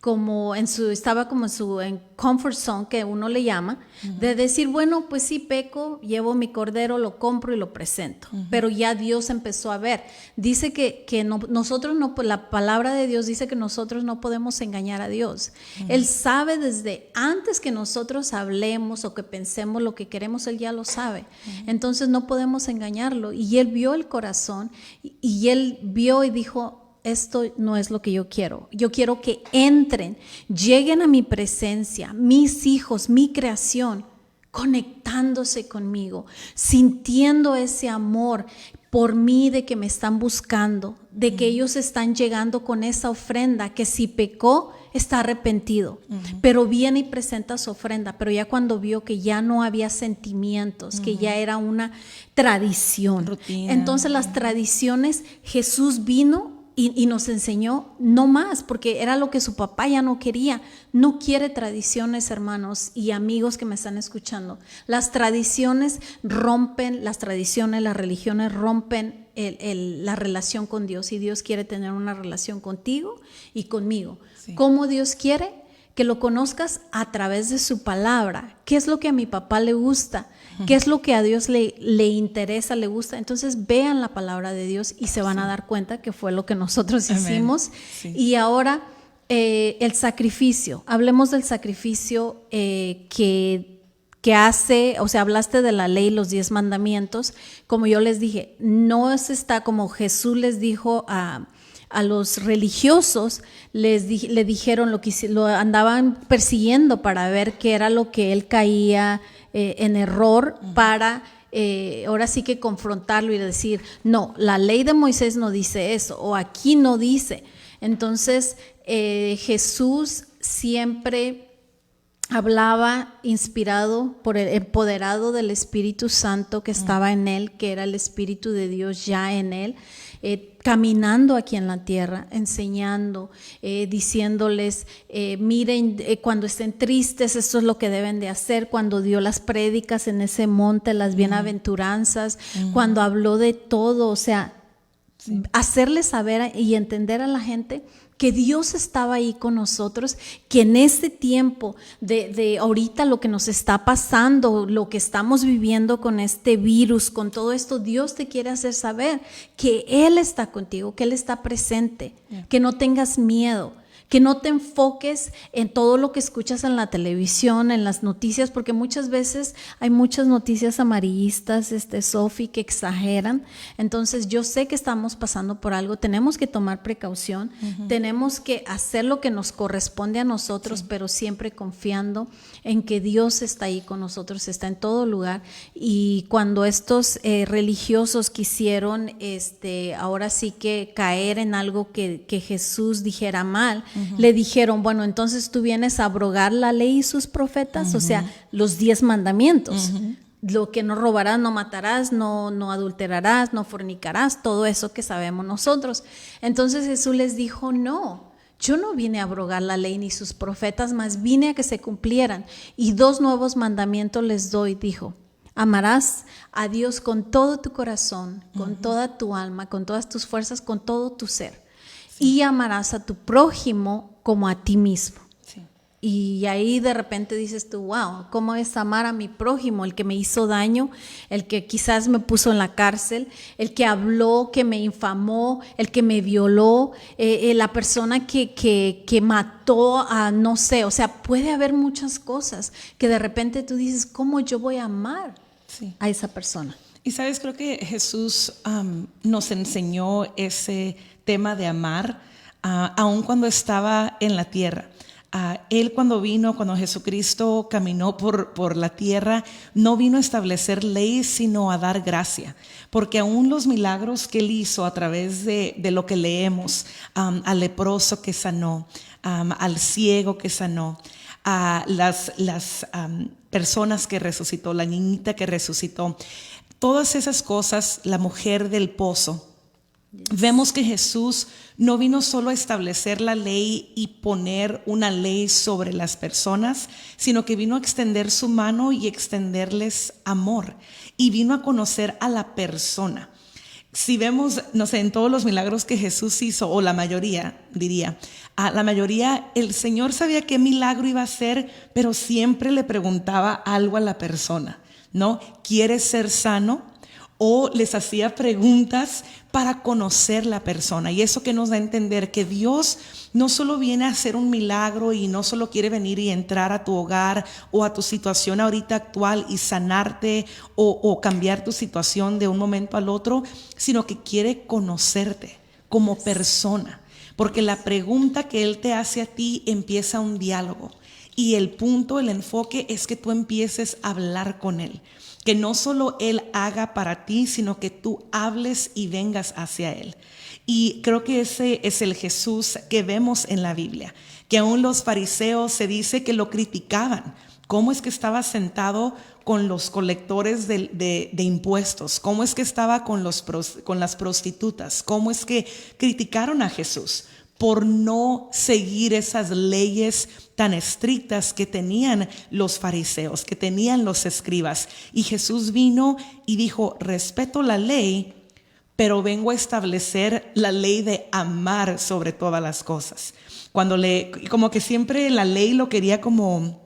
como en su comfort zone, que uno le llama, de decir, bueno, pues sí peco, llevo mi cordero, lo compro y lo presento. Pero ya Dios empezó a ver. Dice que nosotros no, la palabra de Dios dice que nosotros no podemos engañar a Dios. Él sabe desde antes que nosotros hablemos o que pensemos lo que queremos, Él ya lo sabe. Entonces no podemos engañarlo. Y Él vio el corazón y Él vio y dijo, esto no es lo que yo quiero. Yo quiero que entren, lleguen a mi presencia, mis hijos, mi creación, conectándose conmigo, sintiendo ese amor por mí, de que me están buscando, de que ellos están llegando con esa ofrenda, que si pecó, está arrepentido, pero viene y presenta su ofrenda, pero ya cuando vio que ya no había sentimientos, que ya era una tradición. Rutina. Entonces las tradiciones, Jesús vino y nos enseñó no más, porque era lo que su papá ya no quería. No quiere tradiciones, hermanos y amigos que me están escuchando. Las tradiciones rompen, las religiones rompen la relación con Dios, y Dios quiere tener una relación contigo y conmigo. Sí. ¿Cómo Dios quiere? Que lo conozcas a través de su palabra. ¿Qué es lo que a mi papá le gusta? ¿Qué es lo que a Dios le interesa, le gusta? Entonces vean la palabra de Dios y se van a dar cuenta que fue lo que nosotros hicimos. Sí. Y ahora el sacrificio. Hablemos del sacrificio que hace, o sea, hablaste de la ley, los 10 mandamientos. Como yo les dije, no está como Jesús les dijo a los religiosos, le dijeron lo andaban persiguiendo para ver qué era lo que él caía en error, para ahora sí que confrontarlo y decir, no, la ley de Moisés no dice eso, o aquí no dice. Entonces, Jesús siempre hablaba inspirado por el empoderado del Espíritu Santo que estaba en él, que era el Espíritu de Dios ya en él, caminando aquí en la tierra, enseñando, diciéndoles, miren, cuando estén tristes, esto es lo que deben de hacer. Cuando dio las prédicas en ese monte, las bienaventuranzas, cuando habló de todo, o sea, hacerles saber y entender a la gente que Dios estaba ahí con nosotros, que en este tiempo de ahorita lo que nos está pasando, lo que estamos viviendo con este virus, con todo esto, Dios te quiere hacer saber que Él está contigo, que Él está presente, que no tengas miedo, que no te enfoques en todo lo que escuchas en la televisión, en las noticias, porque muchas veces hay muchas noticias amarillistas, Sofi, que exageran. Entonces yo sé que estamos pasando por algo, tenemos que tomar precaución, tenemos que hacer lo que nos corresponde a nosotros, pero siempre confiando en que Dios está ahí con nosotros, está en todo lugar. Y cuando estos religiosos quisieron ahora sí que caer en algo que Jesús dijera mal, le dijeron, bueno, entonces tú vienes a abrogar la ley y sus profetas, o sea, los 10 mandamientos. Lo que no robarás, no matarás, no adulterarás, no fornicarás, todo eso que sabemos nosotros. Entonces Jesús les dijo, no, yo no vine a abrogar la ley ni sus profetas, mas vine a que se cumplieran. Y 2 nuevos mandamientos les doy, dijo. Amarás a Dios con todo tu corazón, con toda tu alma, con todas tus fuerzas, con todo tu ser. Y amarás a tu prójimo como a ti mismo. Sí. Y ahí de repente dices tú, wow, ¿cómo es amar a mi prójimo? El que me hizo daño, el que quizás me puso en la cárcel, el que habló, que me infamó, el que me violó, la persona que mató a no sé. O sea, puede haber muchas cosas que de repente tú dices, ¿cómo yo voy a amar a esa persona? Y sabes, creo que Jesús nos enseñó ese tema de amar, aun cuando estaba en la tierra. Él cuando Jesucristo caminó por la tierra, no vino a establecer leyes, sino a dar gracia. Porque aún los milagros que Él hizo a través de lo que leemos, al leproso que sanó, al ciego que sanó, a las personas que resucitó, la niñita que resucitó, todas esas cosas, la mujer del pozo, vemos que Jesús no vino solo a establecer la ley y poner una ley sobre las personas, sino que vino a extender su mano y extenderles amor, y vino a conocer a la persona. Si vemos, no sé, en todos los milagros que Jesús hizo, o la mayoría, diría, la mayoría, el Señor sabía qué milagro iba a hacer, pero siempre le preguntaba algo a la persona, ¿no? ¿Quieres ser sano? O les hacía preguntas para conocer la persona. Y eso que nos da a entender que Dios no solo viene a hacer un milagro y no solo quiere venir y entrar a tu hogar o a tu situación ahorita actual y sanarte o cambiar tu situación de un momento al otro, sino que quiere conocerte como persona. Porque la pregunta que Él te hace a ti empieza un diálogo. Y el punto, el enfoque es que tú empieces a hablar con Él. Que no solo Él haga para ti, sino que tú hables y vengas hacia Él. Y creo que ese es el Jesús que vemos en la Biblia. Que aún los fariseos se dice que lo criticaban. ¿Cómo es que estaba sentado con los colectores de impuestos? ¿Cómo es que estaba con las prostitutas? ¿Cómo es que criticaron a Jesús por no seguir esas leyes tan estrictas que tenían los fariseos, que tenían los escribas? Y Jesús vino y dijo, respeto la ley, pero vengo a establecer la ley de amar sobre todas las cosas. Como que siempre la ley lo quería como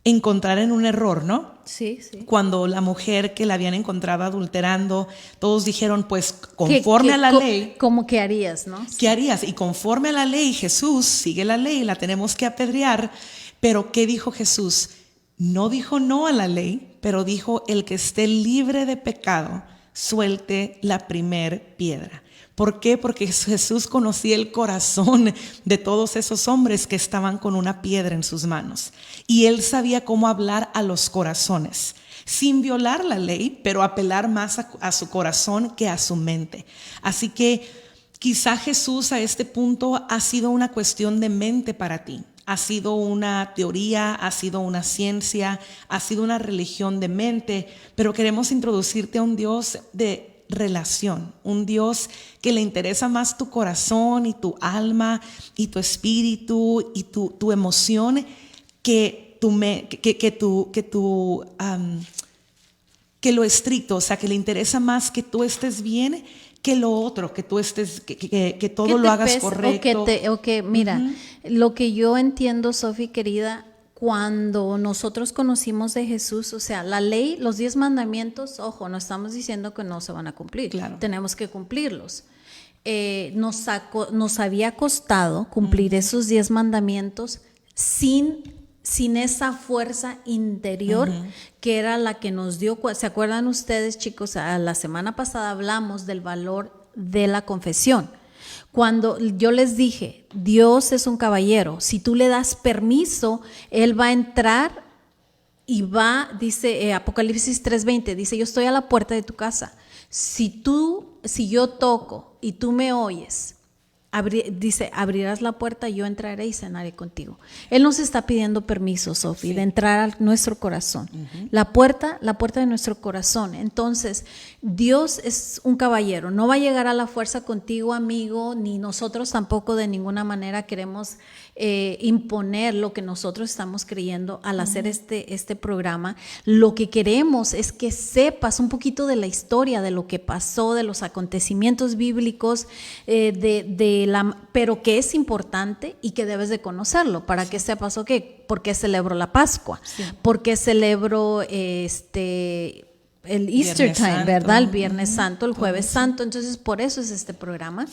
encontrar en un error, ¿no? Sí, sí. Cuando la mujer que la habían encontrado adulterando, todos dijeron, pues conforme a la ley. ¿Cómo que harías, no? ¿Qué harías? Y conforme a la ley, Jesús sigue la ley, la tenemos que apedrear. Pero ¿qué dijo Jesús? No dijo no a la ley, pero dijo, el que esté libre de pecado, suelte la primer piedra. ¿Por qué? Porque Jesús conocía el corazón de todos esos hombres que estaban con una piedra en sus manos. Y Él sabía cómo hablar a los corazones. sin violar la ley, pero apelar más a su corazón que a su mente. Así que quizá Jesús a este punto ha sido una cuestión de mente para ti. Ha sido una teoría, ha sido una ciencia, ha sido una religión de mente, pero queremos introducirte a un Dios de relación, un Dios que le interesa más tu corazón y tu alma y tu espíritu y tu emoción que lo estricto, o sea, que le interesa más que tú estés bien que lo otro, que tú estés, que todo lo hagas correcto. Mira, lo que yo entiendo, Sofi, querida, cuando nosotros conocimos de Jesús, o sea, la ley, los 10 mandamientos, ojo, no estamos diciendo que no se van a cumplir, claro. Tenemos que cumplirlos. Nos había costado cumplir esos 10 mandamientos sin esa fuerza interior que era la que nos dio. ¿Se acuerdan ustedes, chicos? La semana pasada hablamos del valor de la confesión. Cuando yo les dije, Dios es un caballero, si tú le das permiso, Él va a entrar y dice Apocalipsis 3:20, dice, yo estoy a la puerta de tu casa. Si yo toco y tú me oyes, dice, abrirás la puerta, yo entraré y cenaré contigo. Él nos está pidiendo permiso, Sofi, de entrar a nuestro corazón. La puerta de nuestro corazón. Entonces, Dios es un caballero. No va a llegar a la fuerza contigo, amigo, ni nosotros tampoco de ninguna manera queremos imponer lo que nosotros estamos creyendo al hacer este programa. Lo que queremos es que sepas un poquito de la historia, de lo que pasó, de los acontecimientos bíblicos, pero que es importante y que debes de conocerlo para que sepas, ¿por qué celebro la Pascua? ¿Por qué celebro el Easter time, ¿verdad? El Viernes Santo, el Jueves Santo. Entonces, por eso es este programa.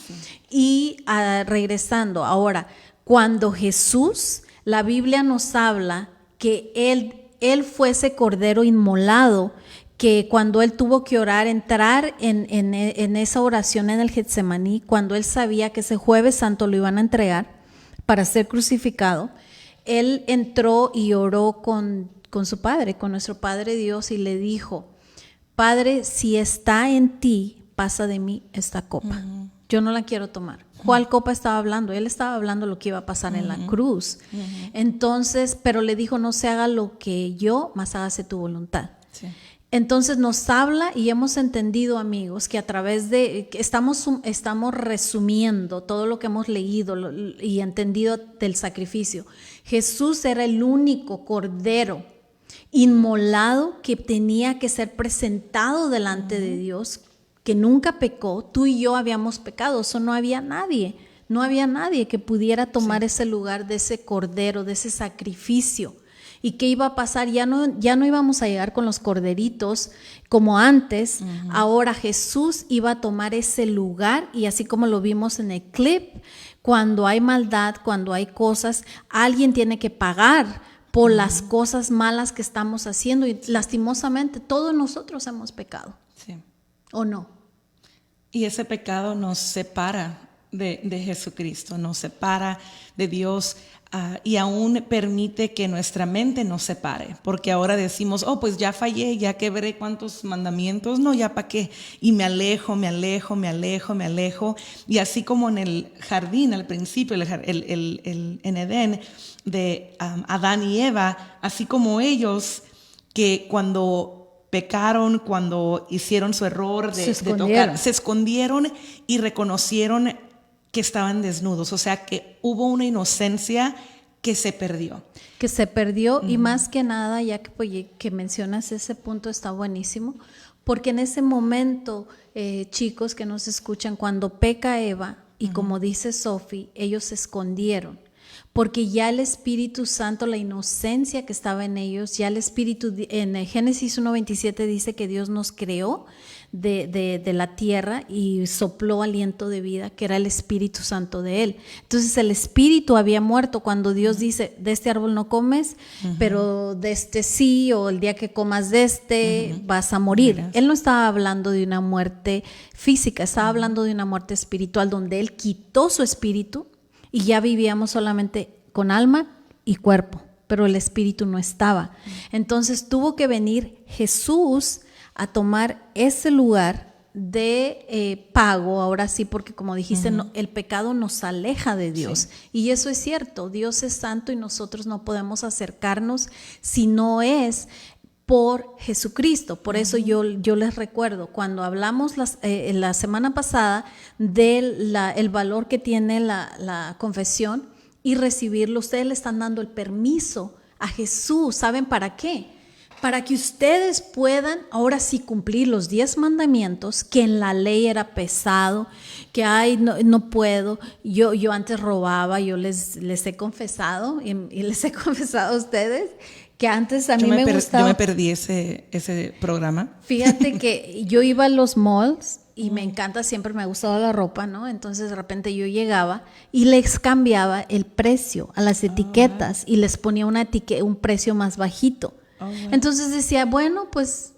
Y regresando ahora, cuando Jesús, la Biblia nos habla que Él fue ese cordero inmolado, que cuando Él tuvo que orar, entrar en esa oración en el Getsemaní, cuando Él sabía que ese Jueves Santo lo iban a entregar para ser crucificado, Él entró y oró con su Padre, con nuestro Padre Dios, y le dijo, Padre, si está en ti, pasa de mí esta copa. Yo no la quiero tomar. ¿Cuál copa estaba hablando? Él estaba hablando lo que iba a pasar en la cruz. Entonces, pero le dijo, no se haga lo que yo, mas hágase tu voluntad. Sí. Entonces nos habla y hemos entendido, amigos, que a través de, estamos resumiendo todo lo que hemos leído y entendido del sacrificio. Jesús era el único cordero inmolado que tenía que ser presentado delante de Dios, que nunca pecó. Tú y yo habíamos pecado, eso no había nadie que pudiera tomar ese lugar de ese cordero, de ese sacrificio. ¿Y qué iba a pasar? Ya no íbamos a llegar con los corderitos como antes. Ahora Jesús iba a tomar ese lugar, y así como lo vimos en el clip, cuando hay maldad, cuando hay cosas, alguien tiene que pagar por las cosas malas que estamos haciendo, y lastimosamente todos nosotros hemos pecado. Sí. ¿O no? Y ese pecado nos separa de Jesucristo, nos separa de Dios. Y aún permite que nuestra mente nos separe, porque ahora decimos, pues ya fallé, ya quebré cuántos mandamientos, no, ya para qué, y me alejo, y así como en el jardín al principio, en Edén, de Adán y Eva, así como ellos, que cuando pecaron, cuando hicieron su error de tocar, se escondieron y reconocieron que estaban desnudos, o sea que hubo una inocencia que se perdió. Y más que nada, ya que mencionas ese punto, está buenísimo, porque en ese momento, chicos que nos escuchan, cuando peca Eva, y como dice Sofi, ellos se escondieron, porque ya el Espíritu Santo, la inocencia que estaba en ellos, ya el Espíritu, en Génesis 1:27 dice que Dios nos creó de la tierra y sopló aliento de vida, que era el Espíritu Santo de Él. Entonces el Espíritu había muerto cuando Dios dice, de este árbol no comes, pero de este sí, o el día que comas de este vas a morir. Él no estaba hablando de una muerte física, estaba hablando de una muerte espiritual, donde Él quitó su espíritu y ya vivíamos solamente con alma y cuerpo. pero el espíritu no estaba. Entonces tuvo que venir Jesús a tomar ese lugar de pago, ahora sí, porque como dijiste, el pecado nos aleja de Dios. Y eso es cierto, Dios es santo y nosotros no podemos acercarnos si no es por Jesucristo. Por eso yo les recuerdo, cuando hablamos la semana pasada del valor que tiene la confesión y recibirlo, ustedes le están dando el permiso a Jesús. ¿Saben para qué? Para que ustedes puedan ahora sí cumplir los 10 mandamientos, que en la ley era pesado, que no puedo, yo antes robaba, yo les he confesado y les he confesado a ustedes que antes a mí me gustaba. Yo me perdí ese programa. Fíjate que yo iba a los malls y me encanta, siempre me ha gustado la ropa, ¿no? Entonces de repente yo llegaba y les cambiaba el precio a las etiquetas y les ponía un precio más bajito. Entonces decía, bueno, pues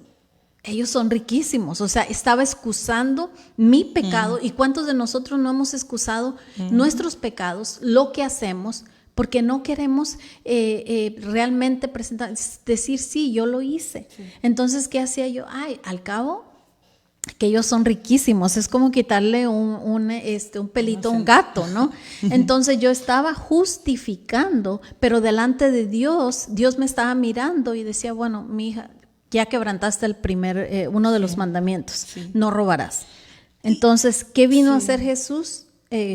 ellos son riquísimos. O sea, estaba excusando mi pecado. ¿Y cuántos de nosotros no hemos excusado nuestros pecados, lo que hacemos, porque no queremos realmente decir, sí, yo lo hice? Sí. Entonces, ¿qué hacía yo? Al cabo, que ellos son riquísimos, es como quitarle un pelito a un gato, ¿no? Entonces yo estaba justificando, pero delante de Dios me estaba mirando y decía, bueno, mi hija, ya quebrantaste uno de los mandamientos, no robarás. Entonces, ¿qué vino a hacer Jesús,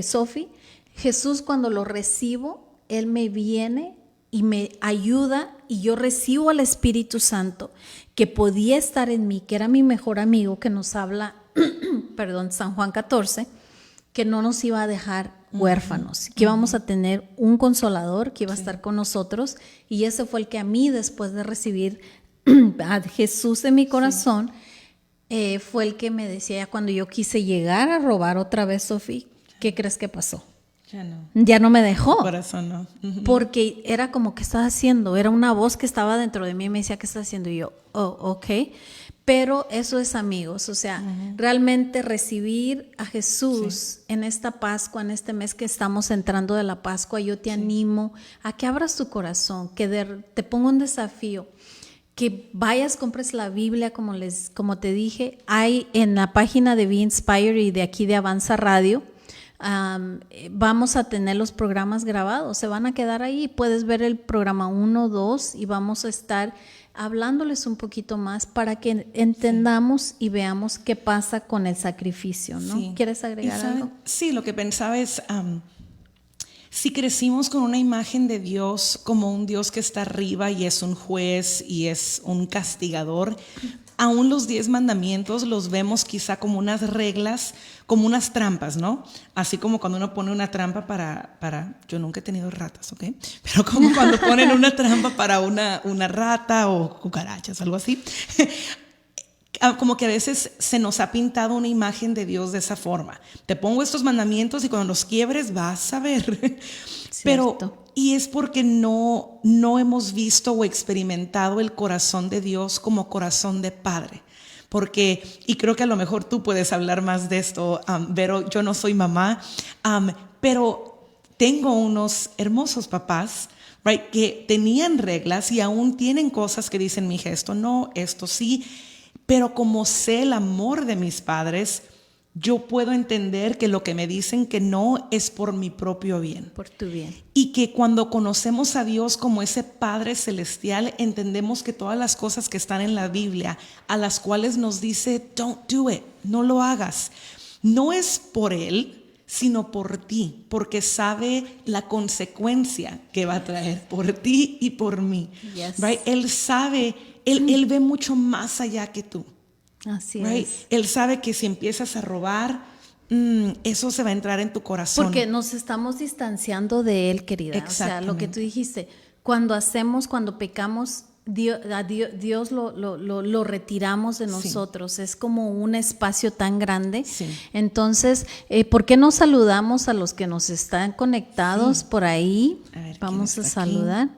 Sofi? Jesús, cuando lo recibo, Él me viene y me ayuda y yo recibo al Espíritu Santo que podía estar en mí, que era mi mejor amigo, que nos habla, San Juan 14, que no nos iba a dejar huérfanos, que íbamos a tener un consolador que iba a estar con nosotros, y ese fue el que a mí, después de recibir a Jesús en mi corazón, fue el que me decía, cuando yo quise llegar a robar otra vez, Sofi, ¿qué crees que pasó? Ya no me dejó. Corazón, no. Porque era como, ¿qué estás haciendo? Era una voz que estaba dentro de mí y me decía, ¿qué estás haciendo? Y yo, ok. Pero eso es, amigos, o sea, realmente recibir a Jesús en esta Pascua, en este mes que estamos entrando de la Pascua, yo te animo a que abras tu corazón, que te pongo un desafío, que vayas, compres la Biblia, como te dije, hay en la página de Be Inspired y de aquí de Avanza Radio. Vamos a tener los programas grabados, se van a quedar ahí, puedes ver el programa 1, 2 y vamos a estar hablándoles un poquito más para que entendamos y veamos qué pasa con el sacrificio, ¿no? Sí. ¿Quieres agregar algo? Sí, lo que pensaba es, si crecimos con una imagen de Dios como un Dios que está arriba y es un juez y es un castigador, aún los 10 mandamientos los vemos quizá como unas reglas, como unas trampas, ¿no? Así como cuando uno pone una trampa para yo nunca he tenido ratas, ¿ok? Pero como cuando ponen una trampa para una rata o cucarachas, algo así. Como que a veces se nos ha pintado una imagen de Dios de esa forma. Te pongo estos mandamientos y cuando los quiebres vas a ver. Pero, y es porque no hemos visto o experimentado el corazón de Dios como corazón de padre. Porque, y creo que a lo mejor tú puedes hablar más de esto, Vero, yo no soy mamá, pero tengo unos hermosos papás, right, que tenían reglas y aún tienen cosas que dicen, mija, esto no, esto sí. Pero como sé el amor de mis padres, yo puedo entender que lo que me dicen que no es por mi propio bien. Por tu bien. Y que cuando conocemos a Dios como ese Padre Celestial, entendemos que todas las cosas que están en la Biblia, a las cuales nos dice, don't do it, no lo hagas, no es por Él, sino por ti, porque sabe la consecuencia que va a traer por ti y por mí. Yes. Right? Él sabe, Él ve mucho más allá que tú. Así right? es. Él sabe que si empiezas a robar, eso se va a entrar en tu corazón. Porque nos estamos distanciando de Él, querida. O sea, lo que tú dijiste, cuando pecamos, Dios lo retiramos de nosotros. Sí. Es como un espacio tan grande. Sí. Entonces, ¿por qué no saludamos a los que nos están conectados por ahí? A ver, vamos a saludar. Aquí.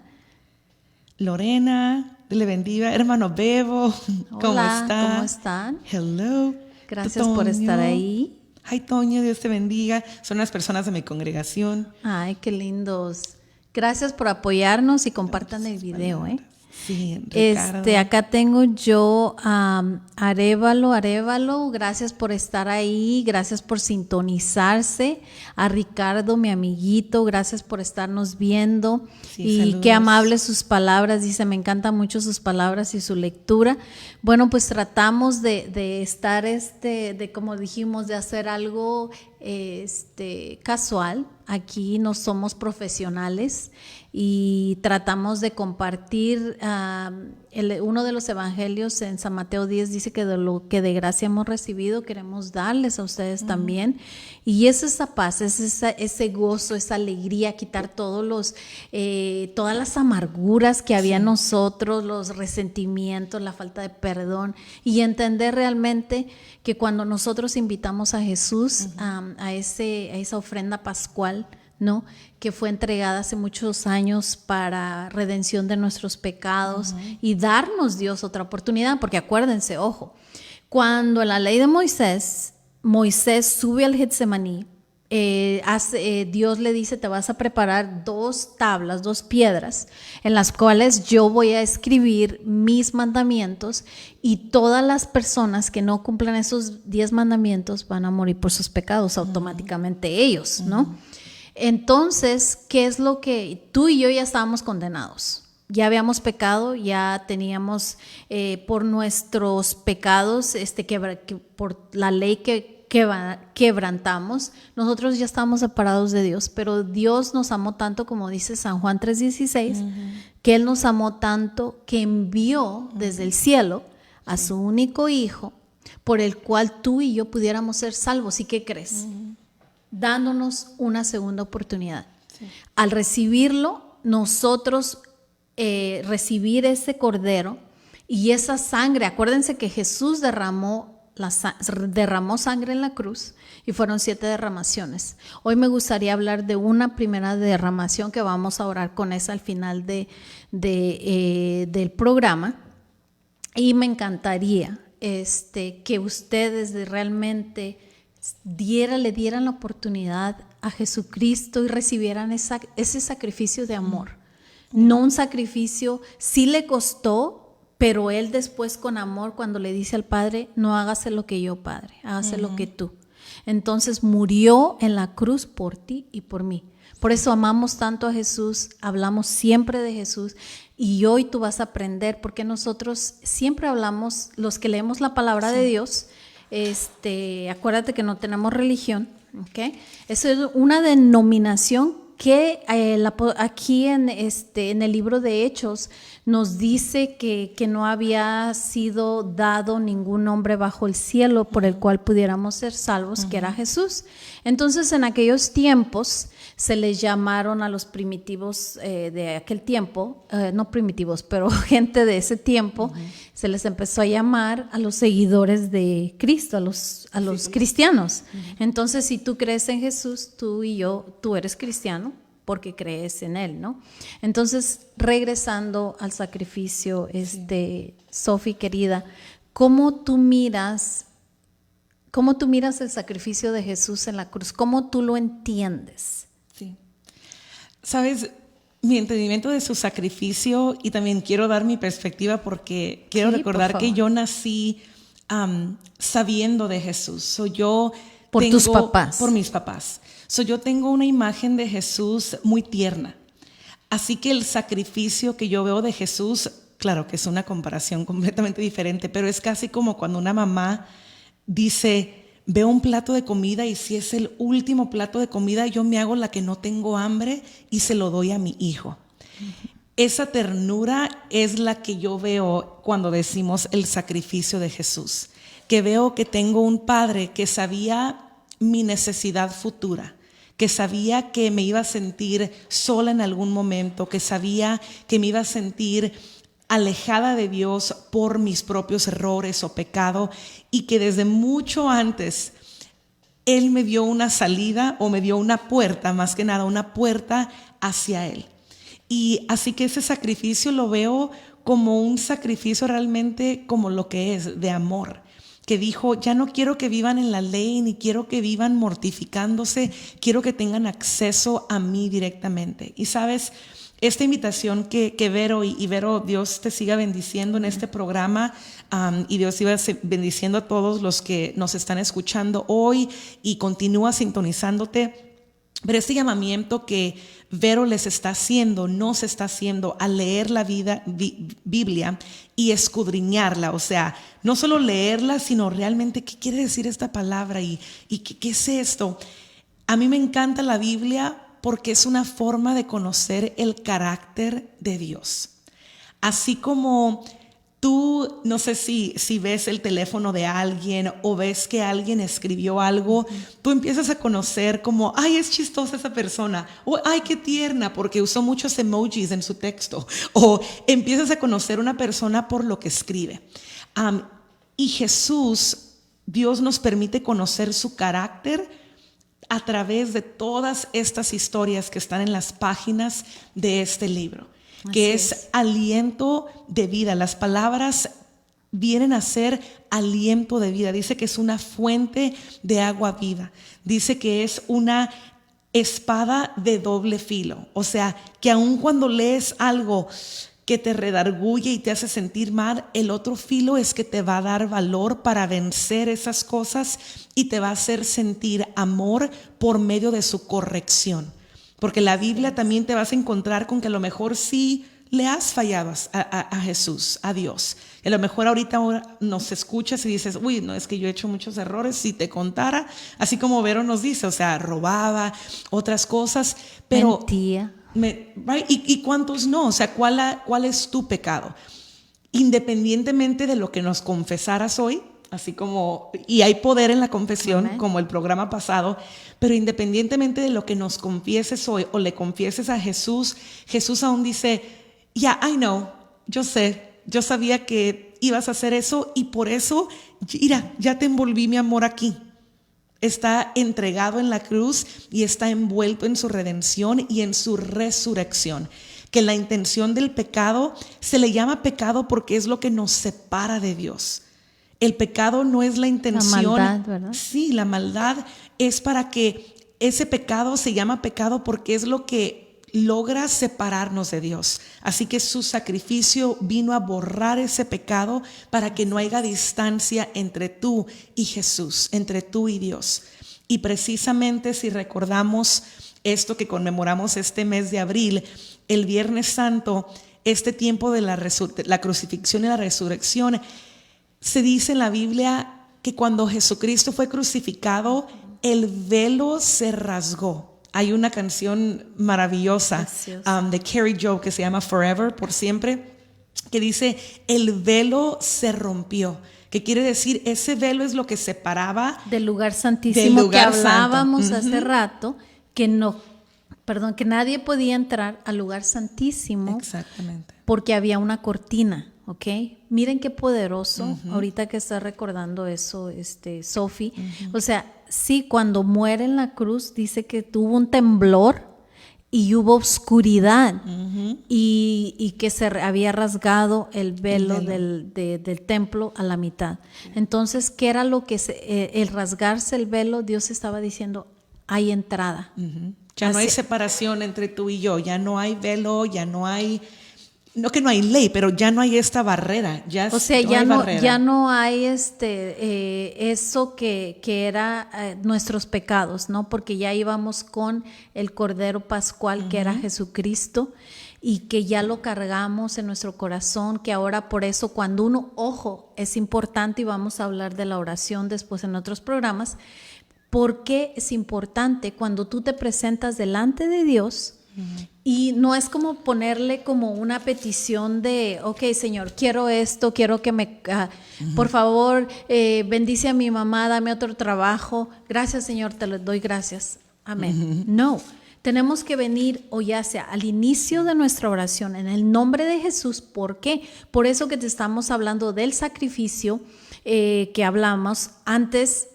Lorena, le bendiga. Hermano Bebo, ¿cómo están? ¿Cómo están? Hello. Gracias por estar ahí. Hi, Toño, Dios te bendiga. Son las personas de mi congregación. Ay, qué lindos. Gracias por apoyarnos y compartan el video, ¿eh? Sí, Ricardo. Acá tengo yo a Arevalo, gracias por estar ahí, gracias por sintonizarse. A Ricardo, mi amiguito, gracias por estarnos viendo. Sí, y saludos. qué amables sus palabras, dice, me encantan mucho sus palabras y su lectura. Bueno, pues tratamos de estar, de como dijimos, de hacer algo casual. Aquí no somos profesionales y tratamos de compartir uno de los evangelios en San Mateo 10 dice que de lo que de gracia hemos recibido queremos darles a ustedes también, y es esa paz, es ese gozo, esa alegría, quitar todas las amarguras que había en nosotros, los resentimientos, la falta de perdón, y entender realmente que cuando nosotros invitamos a Jesús a esa ofrenda pascual, ¿no?, que fue entregada hace muchos años para redención de nuestros pecados y darnos Dios otra oportunidad, porque acuérdense, ojo, cuando en la ley de Moisés sube al Getsemaní, Dios le dice, te vas a preparar 2 tablas, 2 piedras, en las cuales yo voy a escribir mis mandamientos, y todas las personas que no cumplan esos 10 mandamientos van a morir por sus pecados, automáticamente ellos, ¿no? Entonces, ¿qué es lo que tú y yo ya estábamos condenados? Ya habíamos pecado, ya teníamos por nuestros pecados, por la ley que quebrantamos, nosotros ya estábamos separados de Dios, pero Dios nos amó tanto, como dice San Juan 3:16, que Él nos amó tanto que envió desde el cielo a su único Hijo, por el cual tú y yo pudiéramos ser salvos. ¿Y qué crees? Dándonos una segunda oportunidad. Sí. Al recibirlo, nosotros recibir ese cordero y esa sangre, acuérdense que Jesús derramó sangre en la cruz y fueron 7 derramaciones. Hoy me gustaría hablar de una primera derramación que vamos a orar con esa al final del programa, y me encantaría que ustedes realmente le dieran la oportunidad a Jesucristo y recibieran ese sacrificio de amor. No un sacrificio, sí le costó, pero Él después con amor, cuando le dice al Padre, no hágase lo que yo, Padre, hágase lo que tú. Entonces murió en la cruz por ti y por mí. Por eso amamos tanto a Jesús, hablamos siempre de Jesús, y hoy tú vas a aprender, porque nosotros siempre hablamos, los que leemos la palabra de Dios, acuérdate que no tenemos religión, ¿okay? Eso es una denominación que aquí en el libro de Hechos nos dice que no había sido dado ningún nombre bajo el cielo por el cual pudiéramos ser salvos, que era Jesús. Entonces, en aquellos tiempos se les llamaron a los primitivos de aquel tiempo, no primitivos, pero gente de ese tiempo, se les empezó a llamar a los seguidores de Cristo, a los cristianos. Entonces, si tú crees en Jesús, tú y yo, tú eres cristiano porque crees en Él, ¿no? Entonces, regresando al sacrificio, Sofi querida, ¿cómo tú miras el sacrificio de Jesús en la cruz? ¿Cómo tú lo entiendes? Sí. Sabes, mi entendimiento de su sacrificio, y también quiero dar mi perspectiva porque quiero recordar que yo nací sabiendo de Jesús. Por tus papás. Por mis papás. Yo tengo una imagen de Jesús muy tierna. Así que el sacrificio que yo veo de Jesús, claro que es una comparación completamente diferente, pero es casi como cuando una mamá dice, veo un plato de comida y si es el último plato de comida, yo me hago la que no tengo hambre y se lo doy a mi hijo. Esa ternura es la que yo veo cuando decimos el sacrificio de Jesús, que veo que tengo un padre que sabía mi necesidad futura, que sabía que me iba a sentir sola en algún momento, que sabía que me iba a sentir alejada de Dios por mis propios errores o pecado, y que desde mucho antes Él me dio una salida, o me dio una puerta, más que nada una puerta hacia Él. Y así que ese sacrificio lo veo como un sacrificio realmente como lo que es, de amor. que dijo, ya no quiero que vivan en la ley, ni quiero que vivan mortificándose, quiero que tengan acceso a mí directamente. Y sabes, esta invitación que Vero, y Vero, Dios te siga bendiciendo en este programa, y Dios siga bendiciendo a todos los que nos están escuchando hoy y continúa sintonizándote. Pero este llamamiento que Vero les está haciendo, nos está haciendo a leer la Biblia y escudriñarla. O sea, no solo leerla, sino realmente qué quiere decir esta palabra y qué es esto. A mí me encanta la Biblia porque es una forma de conocer el carácter de Dios. Así como tú, no sé si ves el teléfono de alguien o ves que alguien escribió algo, tú empiezas a conocer como, ay, es chistosa esa persona, o ay, qué tierna, porque usó muchos emojis en su texto, o empiezas a conocer una persona por lo que escribe. Y Jesús, Dios nos permite conocer su carácter a través de todas estas historias que están en las páginas de este libro. Que es aliento de vida. Las palabras vienen a ser aliento de vida. Dice que es una fuente de agua viva. Dice que es una espada de doble filo. O sea, que aun cuando lees algo que te redarguye y te hace sentir mal, el otro filo es que te va a dar valor para vencer esas cosas y te va a hacer sentir amor por medio de su corrección. Porque la Biblia también te vas a encontrar con que a lo mejor sí le has fallado a Jesús, a Dios. Y a lo mejor ahorita nos escuchas y dices, uy, no, es que yo he hecho muchos errores. Si te contara, así como Vero nos dice, o sea, robaba, otras cosas. Pero mentía. ¿Y cuántos no? O sea, ¿cuál es tu pecado? Independientemente de lo que nos confesaras hoy, así como, y hay poder en la confesión, amén, como el programa pasado, pero independientemente de lo que nos confieses hoy o le confieses a Jesús, Jesús aún dice, yeah, I know, yo sé, yo sabía que ibas a hacer eso y por eso, mira, ya te envolví mi amor aquí. Está entregado en la cruz y está envuelto en su redención y en su resurrección. Que la intención del pecado se le llama pecado porque es lo que nos separa de Dios. El pecado no es la intención. La maldad, ¿verdad? Sí, la maldad es para que ese pecado se llama pecado porque es lo que logra separarnos de Dios. Así que su sacrificio vino a borrar ese pecado para que no haya distancia entre tú y Jesús, entre tú y Dios. Y precisamente si recordamos esto que conmemoramos este mes de abril, el Viernes Santo, este tiempo de la crucifixión y la resurrección, se dice en la Biblia que cuando Jesucristo fue crucificado, el velo se rasgó. Hay una canción maravillosa de Carrie Joe que se llama Forever, por siempre, que dice, el velo se rompió. Que quiere decir, ese velo es lo que separaba del lugar santísimo que hablábamos hace rato, que nadie podía entrar al lugar santísimo. Exactamente. Porque había una cortina. ¿Ok? Miren qué poderoso, ahorita que está recordando eso, Sophie. O sea, sí, cuando muere en la cruz, dice que tuvo un temblor y hubo oscuridad y que se había rasgado el velo del templo a la mitad. Entonces, ¿qué era lo que el rasgarse el velo? Dios estaba diciendo, hay entrada. Ya no hay separación entre tú y yo, ya no hay velo, ya no hay... No que no hay ley, pero ya no hay esta barrera. O sea, ya no hay eso que era nuestros pecados, ¿no? Porque ya íbamos con el Cordero Pascual, que era Jesucristo, y que ya lo cargamos en nuestro corazón, que ahora por eso cuando es importante, y vamos a hablar de la oración después en otros programas, porque es importante cuando tú te presentas delante de Dios. Y no es como ponerle como una petición de, ok, Señor, quiero esto, quiero que por favor, bendice a mi mamá, dame otro trabajo. Gracias, Señor, te lo doy gracias. Amén. No, tenemos que venir, o ya sea al inicio de nuestra oración, en el nombre de Jesús. ¿Por qué? Por eso que te estamos hablando del sacrificio que hablamos. Antes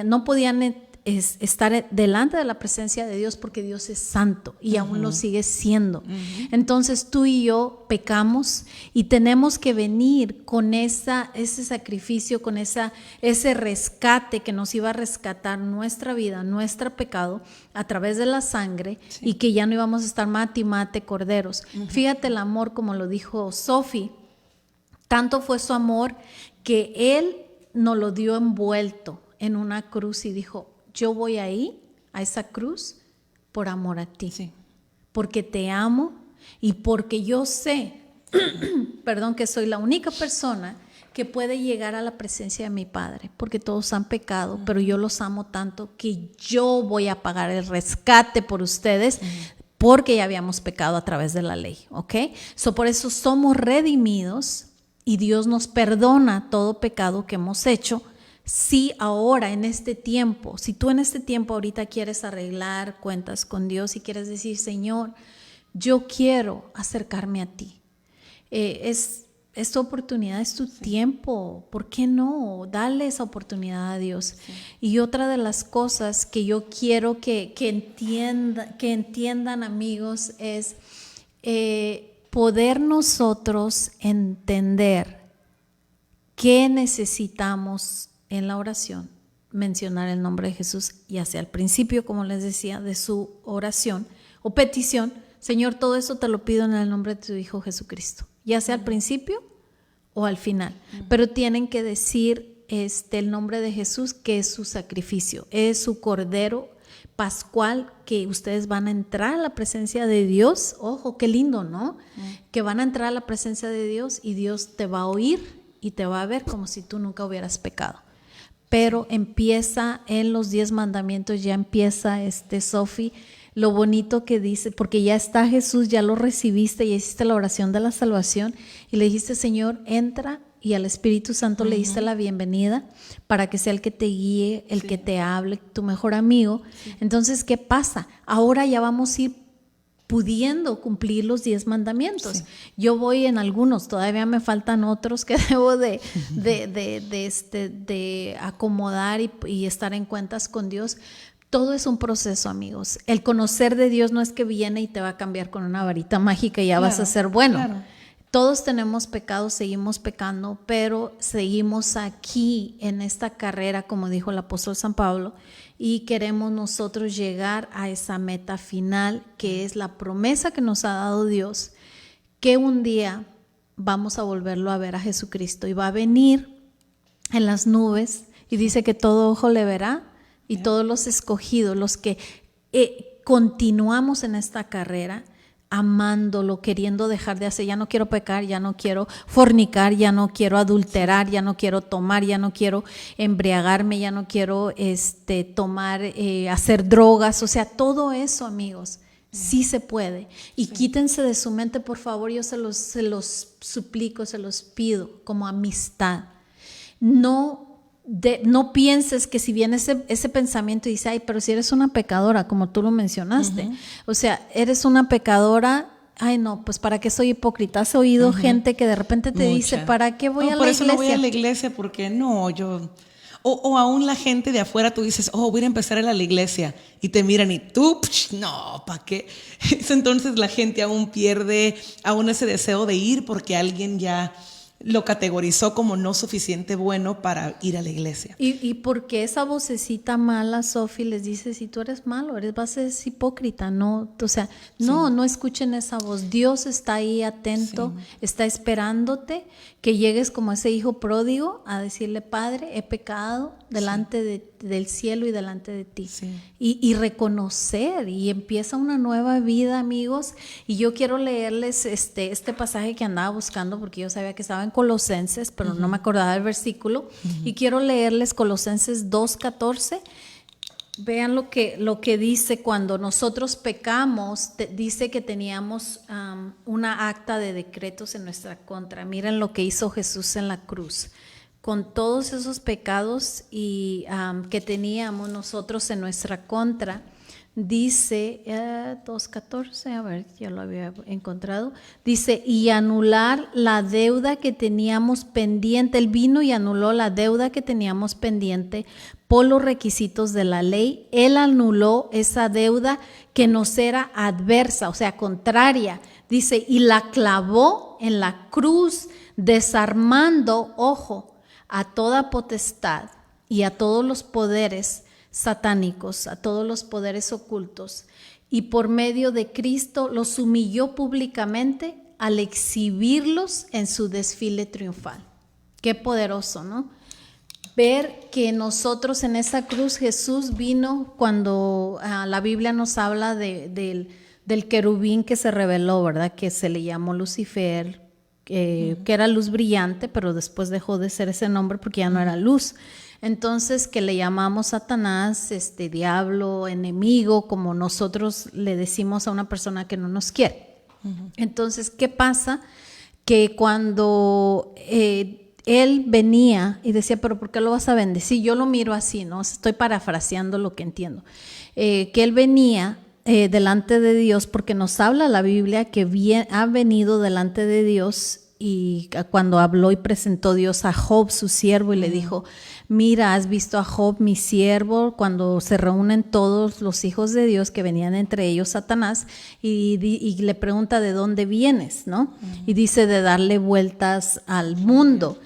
no podían es estar delante de la presencia de Dios, porque Dios es santo y aún lo sigue siendo. Entonces tú y yo pecamos y tenemos que venir con ese sacrificio, con ese rescate que nos iba a rescatar nuestra vida, nuestro pecado a través de la sangre, y que ya no íbamos a estar mate y mate corderos. Fíjate el amor, como lo dijo Sophie, tanto fue su amor que Él nos lo dio envuelto en una cruz y dijo: yo voy ahí, a esa cruz, por amor a ti, porque te amo y porque yo sé, perdón, que soy la única persona que puede llegar a la presencia de mi Padre, porque todos han pecado, pero yo los amo tanto que yo voy a pagar el rescate por ustedes, porque ya habíamos pecado a través de la ley, ¿ok? Por eso somos redimidos y Dios nos perdona todo pecado que hemos hecho. Si ahora en este tiempo, si tú en este tiempo ahorita quieres arreglar cuentas con Dios y quieres decir: Señor, yo quiero acercarme a ti, es tu oportunidad, es tu tiempo, ¿por qué no? Dale esa oportunidad a Dios. Y otra de las cosas que yo quiero que entiendan, amigos, es poder nosotros entender qué necesitamos en la oración, mencionar el nombre de Jesús, y hacia el principio, como les decía, de su oración o petición: Señor, todo eso te lo pido en el nombre de tu Hijo Jesucristo, ya sea al principio o al final, pero tienen que decir el nombre de Jesús, que es su sacrificio, es su Cordero Pascual, que ustedes van a entrar a la presencia de Dios. Ojo, qué lindo, ¿no? Que van a entrar a la presencia de Dios y Dios te va a oír y te va a ver como si tú nunca hubieras pecado. Pero empieza en los 10 mandamientos, ya empieza Sophie, lo bonito que dice, porque ya está Jesús, ya lo recibiste, ya hiciste la oración de la salvación y le dijiste: Señor, entra, y al Espíritu Santo le diste la bienvenida para que sea el que te guíe, el que te hable, tu mejor amigo. Entonces, ¿qué pasa? Ahora ya vamos a ir pudiendo cumplir los 10 mandamientos. Yo voy en algunos, todavía me faltan otros que debo de acomodar y estar en cuentas con Dios. Todo es un proceso, amigos. El conocer de Dios no es que viene y te va a cambiar con una varita mágica y ya vas a ser bueno. Claro. Todos tenemos pecados, seguimos pecando, pero seguimos aquí en esta carrera, como dijo el apóstol San Pablo, y queremos nosotros llegar a esa meta final, que es la promesa que nos ha dado Dios, que un día vamos a volverlo a ver a Jesucristo y va a venir en las nubes, y dice que todo ojo le verá, y todos los escogidos, los que continuamos en esta carrera, amándolo, queriendo dejar de hacer. Ya no quiero pecar, ya no quiero fornicar, ya no quiero adulterar, ya no quiero tomar, ya no quiero embriagarme, ya no quiero tomar, hacer drogas. O sea, todo eso, amigos, sí se puede. Y quítense de su mente, por favor, yo se los suplico, se los pido como amistad. No pienses que si viene ese pensamiento y dice: ay, pero si eres una pecadora, como tú lo mencionaste, o sea, eres una pecadora, ay no, pues ¿para qué soy hipócrita? ¿Has oído gente que de repente te dice: ¿para qué voy a la iglesia? Por eso no voy a la iglesia, porque no, yo... O aún la gente de afuera, tú dices: oh, voy a empezar a ir a la iglesia, y te miran y tú, no, ¿para qué? Entonces la gente aún pierde ese deseo de ir, porque alguien ya lo categorizó como no suficiente bueno para ir a la iglesia. Y porque esa vocecita mala, Sophie, les dice: si tú eres malo, vas a ser hipócrita, no, o sea, no escuchen esa voz. Dios está ahí atento, está esperándote que llegues como ese hijo pródigo a decirle: Padre, he pecado delante del cielo y delante de ti. Y reconocer, y empieza una nueva vida, amigos. Y yo quiero leerles este pasaje que andaba buscando, porque yo sabía que estaba en Colosenses, pero no me acordaba del versículo. Y quiero leerles Colosenses 2:14. Vean lo que dice cuando nosotros pecamos. Dice que teníamos una acta de decretos en nuestra contra. Miren lo que hizo Jesús en la cruz. Con todos esos pecados que teníamos nosotros en nuestra contra, dice 2:14, a ver, ya lo había encontrado, dice, y anular la deuda que teníamos pendiente. Él vino y anuló la deuda que teníamos pendiente por los requisitos de la ley. Él anuló esa deuda que nos era adversa, o sea, contraria. Dice, y la clavó en la cruz, desarmando, ojo, a toda potestad y a todos los poderes satánicos, a todos los poderes ocultos, y por medio de Cristo los humilló públicamente al exhibirlos en su desfile triunfal. Qué poderoso, ¿no? Ver que nosotros en esa cruz, Jesús vino cuando la Biblia nos habla del querubín que se reveló, ¿verdad? Que se le llamó Lucifer, que era luz brillante, pero después dejó de ser ese nombre porque ya no era luz. Entonces, que le llamamos Satanás, diablo, enemigo, como nosotros le decimos a una persona que no nos quiere. Entonces, ¿qué pasa? Que cuando él venía y decía, pero ¿por qué lo vas a bendecir? Yo lo miro así, ¿no? Estoy parafraseando lo que entiendo. Que él venía delante de Dios, porque nos habla la Biblia que ha venido delante de Dios, y cuando habló y presentó Dios a Job, su siervo, y le dijo, mira, has visto a Job, mi siervo, cuando se reúnen todos los hijos de Dios, que venían entre ellos Satanás, y le pregunta de dónde vienes, ¿no? Y dice, de darle vueltas al mundo.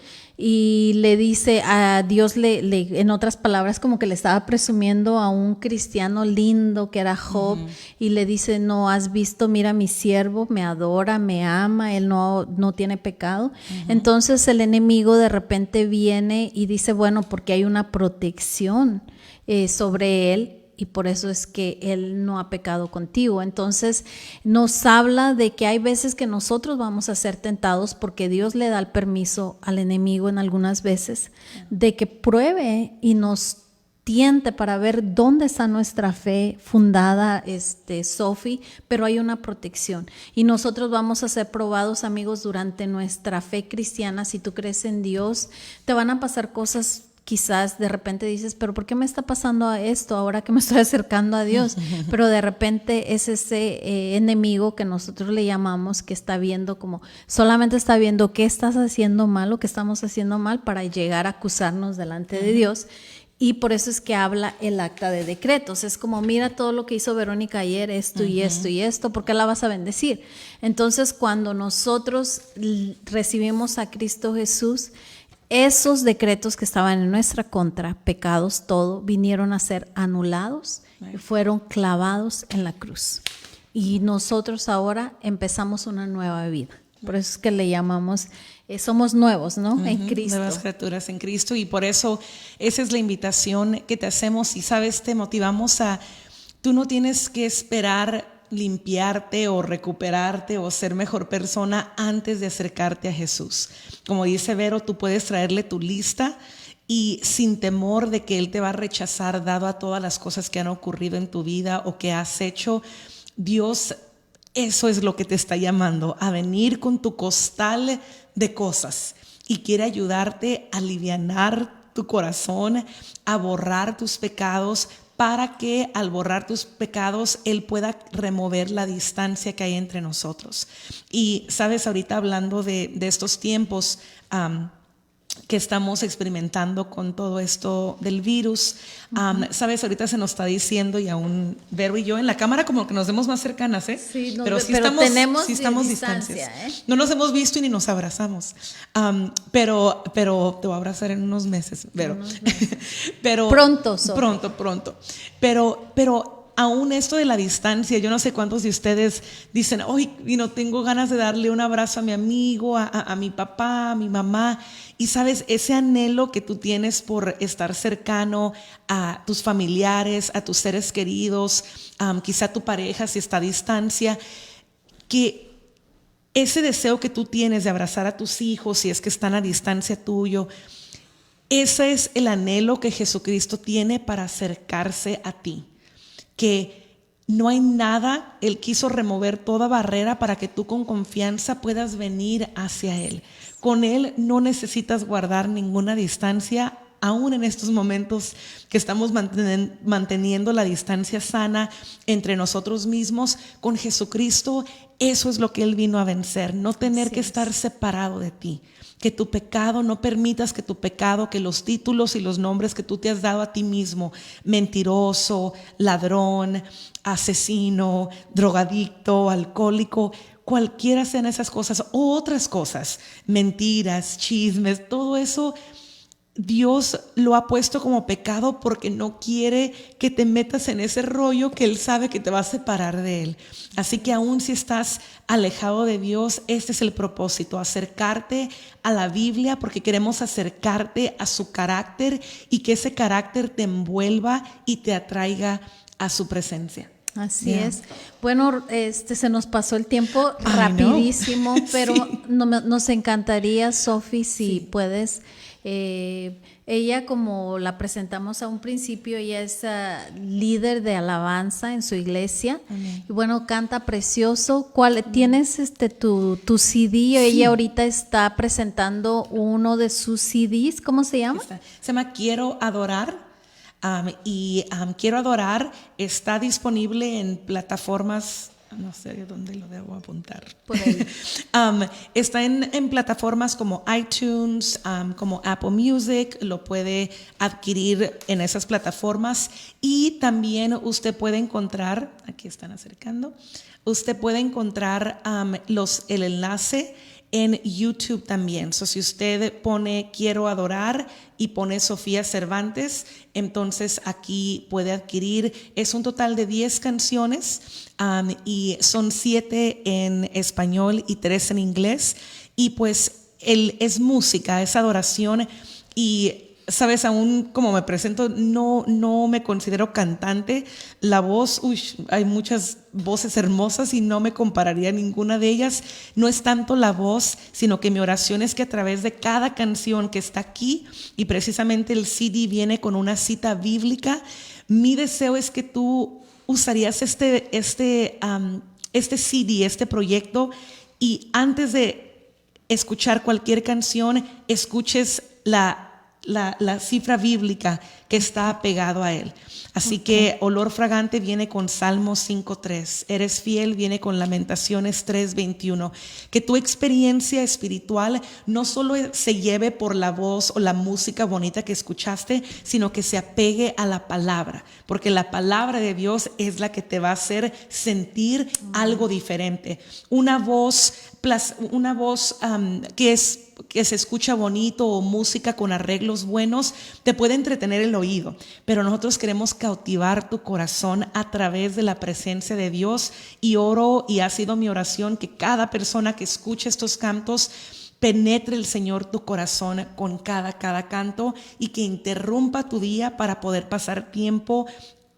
Y le dice a Dios, en otras palabras, como que le estaba presumiendo a un cristiano lindo que era Job, y le dice, no has visto, mira, mi siervo me adora, me ama, él no tiene pecado. Entonces el enemigo de repente viene y dice, bueno, porque hay una protección sobre él, y por eso es que él no ha pecado contigo. Entonces nos habla de que hay veces que nosotros vamos a ser tentados, porque Dios le da el permiso al enemigo en algunas veces de que pruebe y nos tiente para ver dónde está nuestra fe fundada, Sofi, pero hay una protección. Y nosotros vamos a ser probados, amigos, durante nuestra fe cristiana. Si tú crees en Dios, te van a pasar cosas. Quizás de repente dices, pero ¿por qué me está pasando esto ahora que me estoy acercando a Dios? Pero de repente es ese enemigo que nosotros le llamamos, que está viendo solamente está viendo qué estás haciendo mal o qué estamos haciendo mal para llegar a acusarnos delante de Dios. Y por eso es que habla el acta de decretos. Es como, mira todo lo que hizo Verónica ayer, esto y esto y esto, ¿por qué la vas a bendecir? Entonces, cuando nosotros recibimos a Cristo Jesús, esos decretos que estaban en nuestra contra, pecados, todo, vinieron a ser anulados y fueron clavados en la cruz. Y nosotros ahora empezamos una nueva vida. Por eso es que le llamamos, somos nuevos, ¿no? En Cristo. Nuevas criaturas en Cristo, y por eso esa es la invitación que te hacemos. Y sabes, te motivamos tú no tienes que esperar limpiarte o recuperarte o ser mejor persona antes de acercarte a Jesús. Como dice Vero, tú puedes traerle tu lista y sin temor de que Él te va a rechazar, dado a todas las cosas que han ocurrido en tu vida o que has hecho. Dios, eso es lo que te está llamando, a venir con tu costal de cosas, y quiere ayudarte a alivianar tu corazón, a borrar tus pecados, para que al borrar tus pecados Él pueda remover la distancia que hay entre nosotros. Y sabes, ahorita hablando de estos tiempos que estamos experimentando con todo esto del virus, sabes, ahorita se nos está diciendo, y aún Vero y yo en la cámara como que nos vemos más cercanas, Sí, pero tenemos distancias. No nos hemos visto y ni nos abrazamos, pero te voy a abrazar en unos meses, Vero. Pero pronto, Sophie. Pronto. Pero aún esto de la distancia, yo no sé cuántos de ustedes dicen, hoy no tengo ganas de darle un abrazo a mi amigo, a mi papá, a mi mamá. Y sabes, ese anhelo que tú tienes por estar cercano a tus familiares, a tus seres queridos, quizá tu pareja si está a distancia, que ese deseo que tú tienes de abrazar a tus hijos si es que están a distancia tuyo, ese es el anhelo que Jesucristo tiene para acercarse a ti. Que no hay nada, Él quiso remover toda barrera para que tú con confianza puedas venir hacia Él. Con Él no necesitas guardar ninguna distancia aún en estos momentos que estamos manteniendo la distancia sana entre nosotros mismos, con Jesucristo, eso es lo que Él vino a vencer, no tener que estar separado de ti. Que tu pecado, no permitas que tu pecado, que los títulos y los nombres que tú te has dado a ti mismo, mentiroso, ladrón, asesino, drogadicto, alcohólico, cualquiera sean esas cosas o otras cosas, mentiras, chismes, todo eso, Dios lo ha puesto como pecado porque no quiere que te metas en ese rollo que Él sabe que te va a separar de Él. Así que aún si estás alejado de Dios, este es el propósito, acercarte a la Biblia, porque queremos acercarte a su carácter y que ese carácter te envuelva y te atraiga a su presencia. Así es. Bueno, se nos pasó el tiempo rapidísimo, pero nos encantaría, Sofi, si puedes. Ella, como la presentamos a un principio, ella es líder de alabanza en su iglesia. Amén. Y bueno, canta precioso. ¿Tienes tu CD? Sí. Ella ahorita está presentando uno de sus CDs. ¿Cómo se llama? Se llama Quiero Adorar. Quiero Adorar está disponible en plataformas. No sé dónde lo debo apuntar. Por ahí. Está en plataformas como iTunes, como Apple Music, lo puede adquirir en esas plataformas. Y también usted puede encontrar, aquí están acercando, usted puede encontrar el enlace en YouTube también. Si usted pone Quiero Adorar y pone Sofía Cervantes, entonces aquí puede adquirir. Es un total de 10 canciones y son 7 en español y 3 en inglés. Y pues es música, es adoración. Y sabes, aún como me presento, no me considero cantante. La voz, hay muchas voces hermosas y no me compararía a ninguna de ellas. No es tanto la voz, sino que mi oración es que a través de cada canción que está aquí, y precisamente el CD viene con una cita bíblica, mi deseo es que tú usarías este CD, este proyecto, y antes de escuchar cualquier canción, escuches la cifra bíblica que está pegado a él. Así que Olor Fragante viene con Salmos 5:3. Eres Fiel viene con Lamentaciones 3:21. Que tu experiencia espiritual no solo se lleve por la voz o la música bonita que escuchaste, sino que se apegue a la palabra, porque la palabra de Dios es la que te va a hacer sentir algo diferente. Una voz que se escucha bonito o música con arreglos buenos te puede entretener el oído, pero nosotros queremos cautivar tu corazón a través de la presencia de Dios. Y oro, y ha sido mi oración, que cada persona que escuche estos cantos penetre el Señor tu corazón con cada canto, y que interrumpa tu día para poder pasar tiempo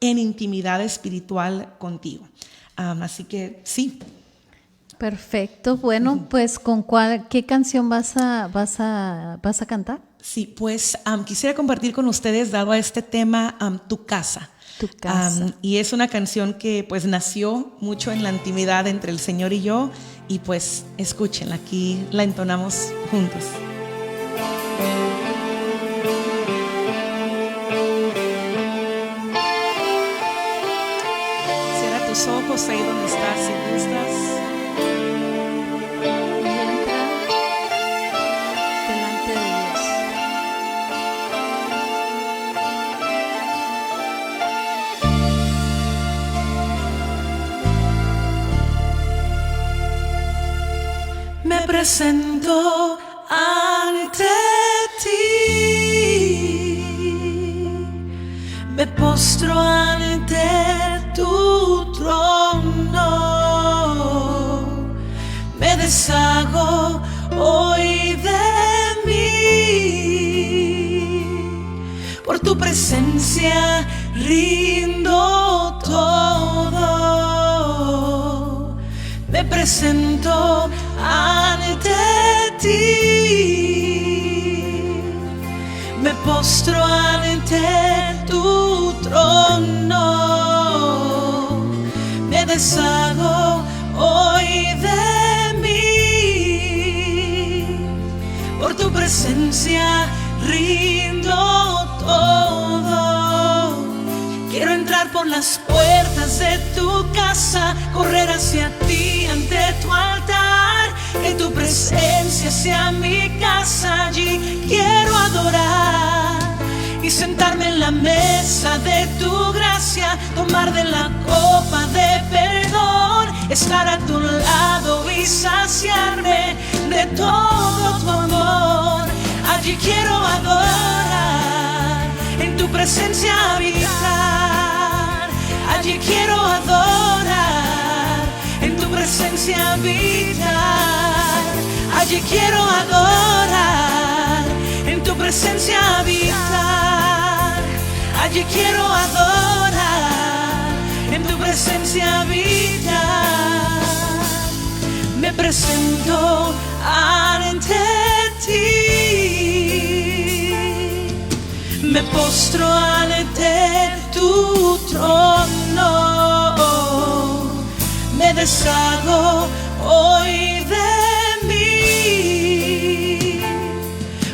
en intimidad espiritual contigo. Así que sí. Perfecto. Bueno, pues ¿qué canción vas a cantar? Sí, pues quisiera compartir con ustedes, dado a este tema, Tu Casa. Tu Casa. Y es una canción que pues nació mucho en la intimidad entre el Señor y yo, y pues escúchenla, aquí la entonamos juntos. Cierra tus ojos ahí donde estás, si gustas. Me presento ante ti, me postro ante tu trono, me deshago hoy de mí, por tu presencia rindo todo, me presento ante ti, me postro ante tu trono, me deshago hoy de mí, por tu presencia rindo todo. Quiero entrar por las puertas de tu casa, correr hacia ti ante tu altar, que tu presencia sea mi casa. Allí quiero adorar y sentarme en la mesa de tu gracia, tomar de la copa de perdón, estar a tu lado y saciarme de todo tu amor. Allí quiero adorar, en tu presencia habitar. Allí quiero adorar, en tu presencia habitar. Allí quiero adorar, en tu presencia habitar. Allí quiero adorar, en tu presencia habitar. Me presento ante ti, me postro ante tu trono, me deshago hoy de mí.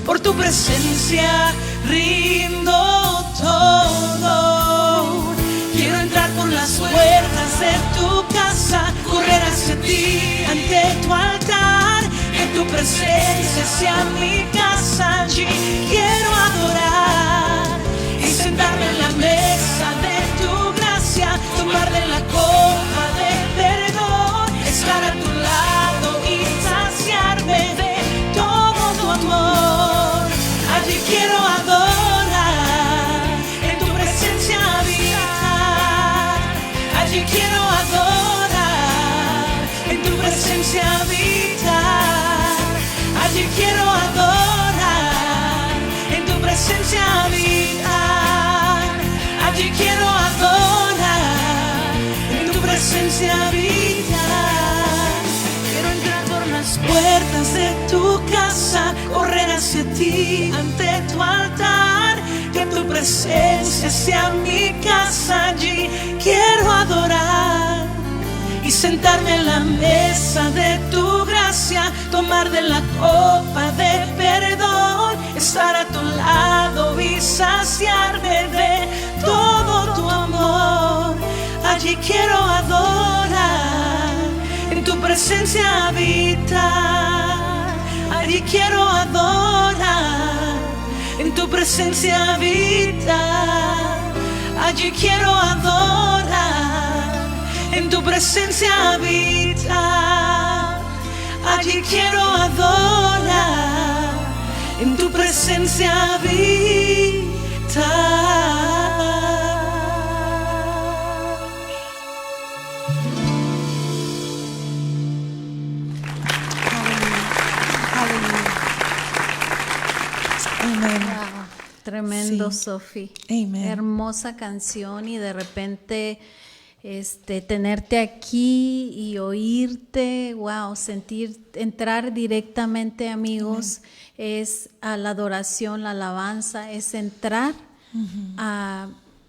Por tu presencia rindo todo. Quiero entrar por las puertas de tu casa, correr hacia ti ante tu altar, que tu presencia sea mi casa. Allí quiero adorar y sentarme en la mesa de tu gracia, tomar de la copa de perdón, estar a tu lado y saciarme de todo tu amor. Allí quiero adorar, en tu presencia habitar. Allí quiero adorar, en tu presencia habitar. Allí quiero adorar, en tu presencia habitar. Allí quiero adorar, en tu presencia habitar. Quiero entrar por las puertas de tu casa, correr hacia ti ante tu altar, que tu presencia sea mi casa. Allí quiero adorar y sentarme en la mesa de tu gracia, tomar de la copa de perdón, estar a tu lado y saciarme de todo tu amor. Allí quiero adorar, en tu presencia habitar. Allí quiero adorar, en tu presencia habitar. Allí quiero adorar, en tu presencia habitar. Allí quiero adorar, en tu presencia habitar. Amén. Wow, tremendo, Sí. Sofi. Amen. Hermosa canción y de repente tenerte aquí y oírte, wow, sentir, entrar directamente, amigos, es a la adoración, la alabanza, es entrar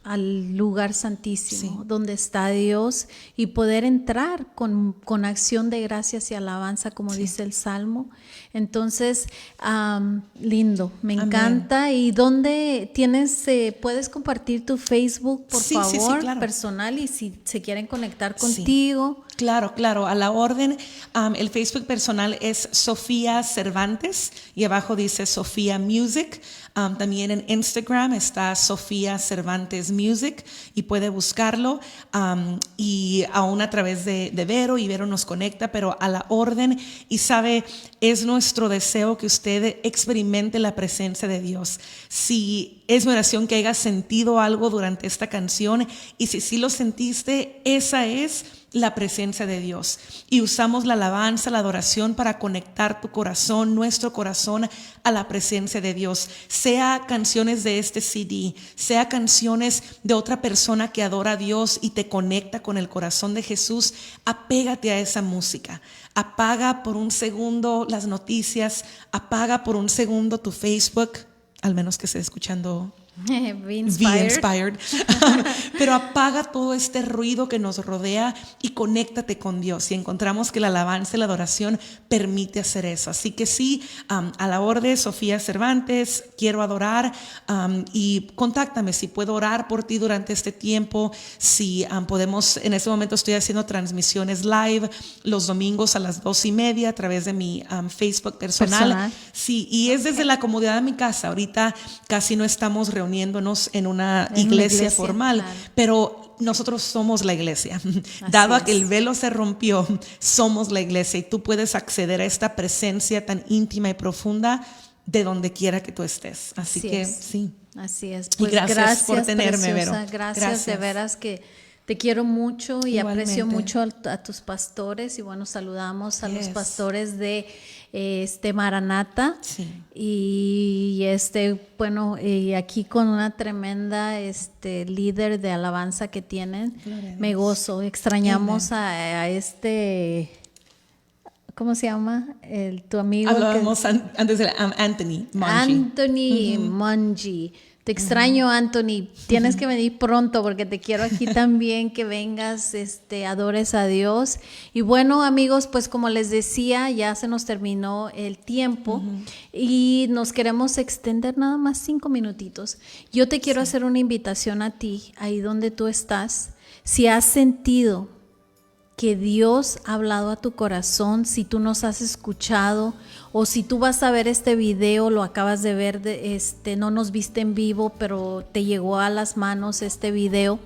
al lugar santísimo, Sí. donde está Dios, y poder entrar con acción de gracias y alabanza, como dice el Salmo. Entonces, lindo, me Amén. encanta. ¿Y dónde tienes, puedes compartir tu Facebook, por Sí, favor, sí, sí, claro. personal, y si se quieren conectar Sí. contigo? Claro, claro, a la orden. El Facebook personal es Sofía Cervantes y abajo dice Sofía Music. También en Instagram está Sofía Cervantes Music y puede buscarlo. Y aún a través de Vero, y Vero nos conecta, pero a la orden. Y sabe, es nuestro deseo que usted experimente la presencia de Dios. Si es mi oración que hayas sentido algo durante esta canción, y si sí lo sentiste, esa es la presencia de Dios. Y usamos la alabanza, la adoración para conectar tu corazón, nuestro corazón, a la presencia de Dios. Sea canciones de este CD, sea canciones de otra persona que adora a Dios y te conecta con el corazón de Jesús, apégate a esa música. Apaga por un segundo las noticias, apaga por un segundo tu Facebook, al menos que estés escuchando Be inspired. Pero apaga todo este ruido que nos rodea y conéctate con Dios. Y encontramos que la alabanza y la adoración permite hacer eso. Así que sí, a la orden, Sofía Cervantes, quiero adorar, y contáctame si puedo orar por ti durante este tiempo. Si podemos, en este momento estoy haciendo transmisiones live los domingos a las 2:30 a través de mi Facebook personal. Sí, y es desde la comodidad de mi casa. Ahorita casi no estamos reuniéndonos en una iglesia formal, claro. Pero nosotros somos la iglesia. Dado a que el velo se rompió, somos la iglesia y tú puedes acceder a esta presencia tan íntima y profunda de donde quiera que tú estés. Así que sí. Así es. Pues y gracias por tenerme, Vero. Gracias, de veras que te quiero mucho y igualmente aprecio mucho a tus pastores. Y bueno, saludamos a los pastores de Maranata. Sí. Y bueno, y aquí con una tremenda líder de alabanza que tienen. Me gozo. Extrañamos a ¿cómo se llama? Tu amigo. Hablábamos antes de Anthony Mungy. Anthony Mungy. Te extraño, Anthony. Tienes que venir pronto porque te quiero aquí también, que vengas, adores a Dios. Y bueno, amigos, pues como les decía, ya se nos terminó el tiempo y nos queremos extender nada más 5 minutitos. Yo te quiero hacer una invitación a ti, ahí donde tú estás. Si has sentido que Dios ha hablado a tu corazón, si tú nos has escuchado o si tú vas a ver este video, lo acabas de ver, no nos viste en vivo, pero te llegó a las manos este video.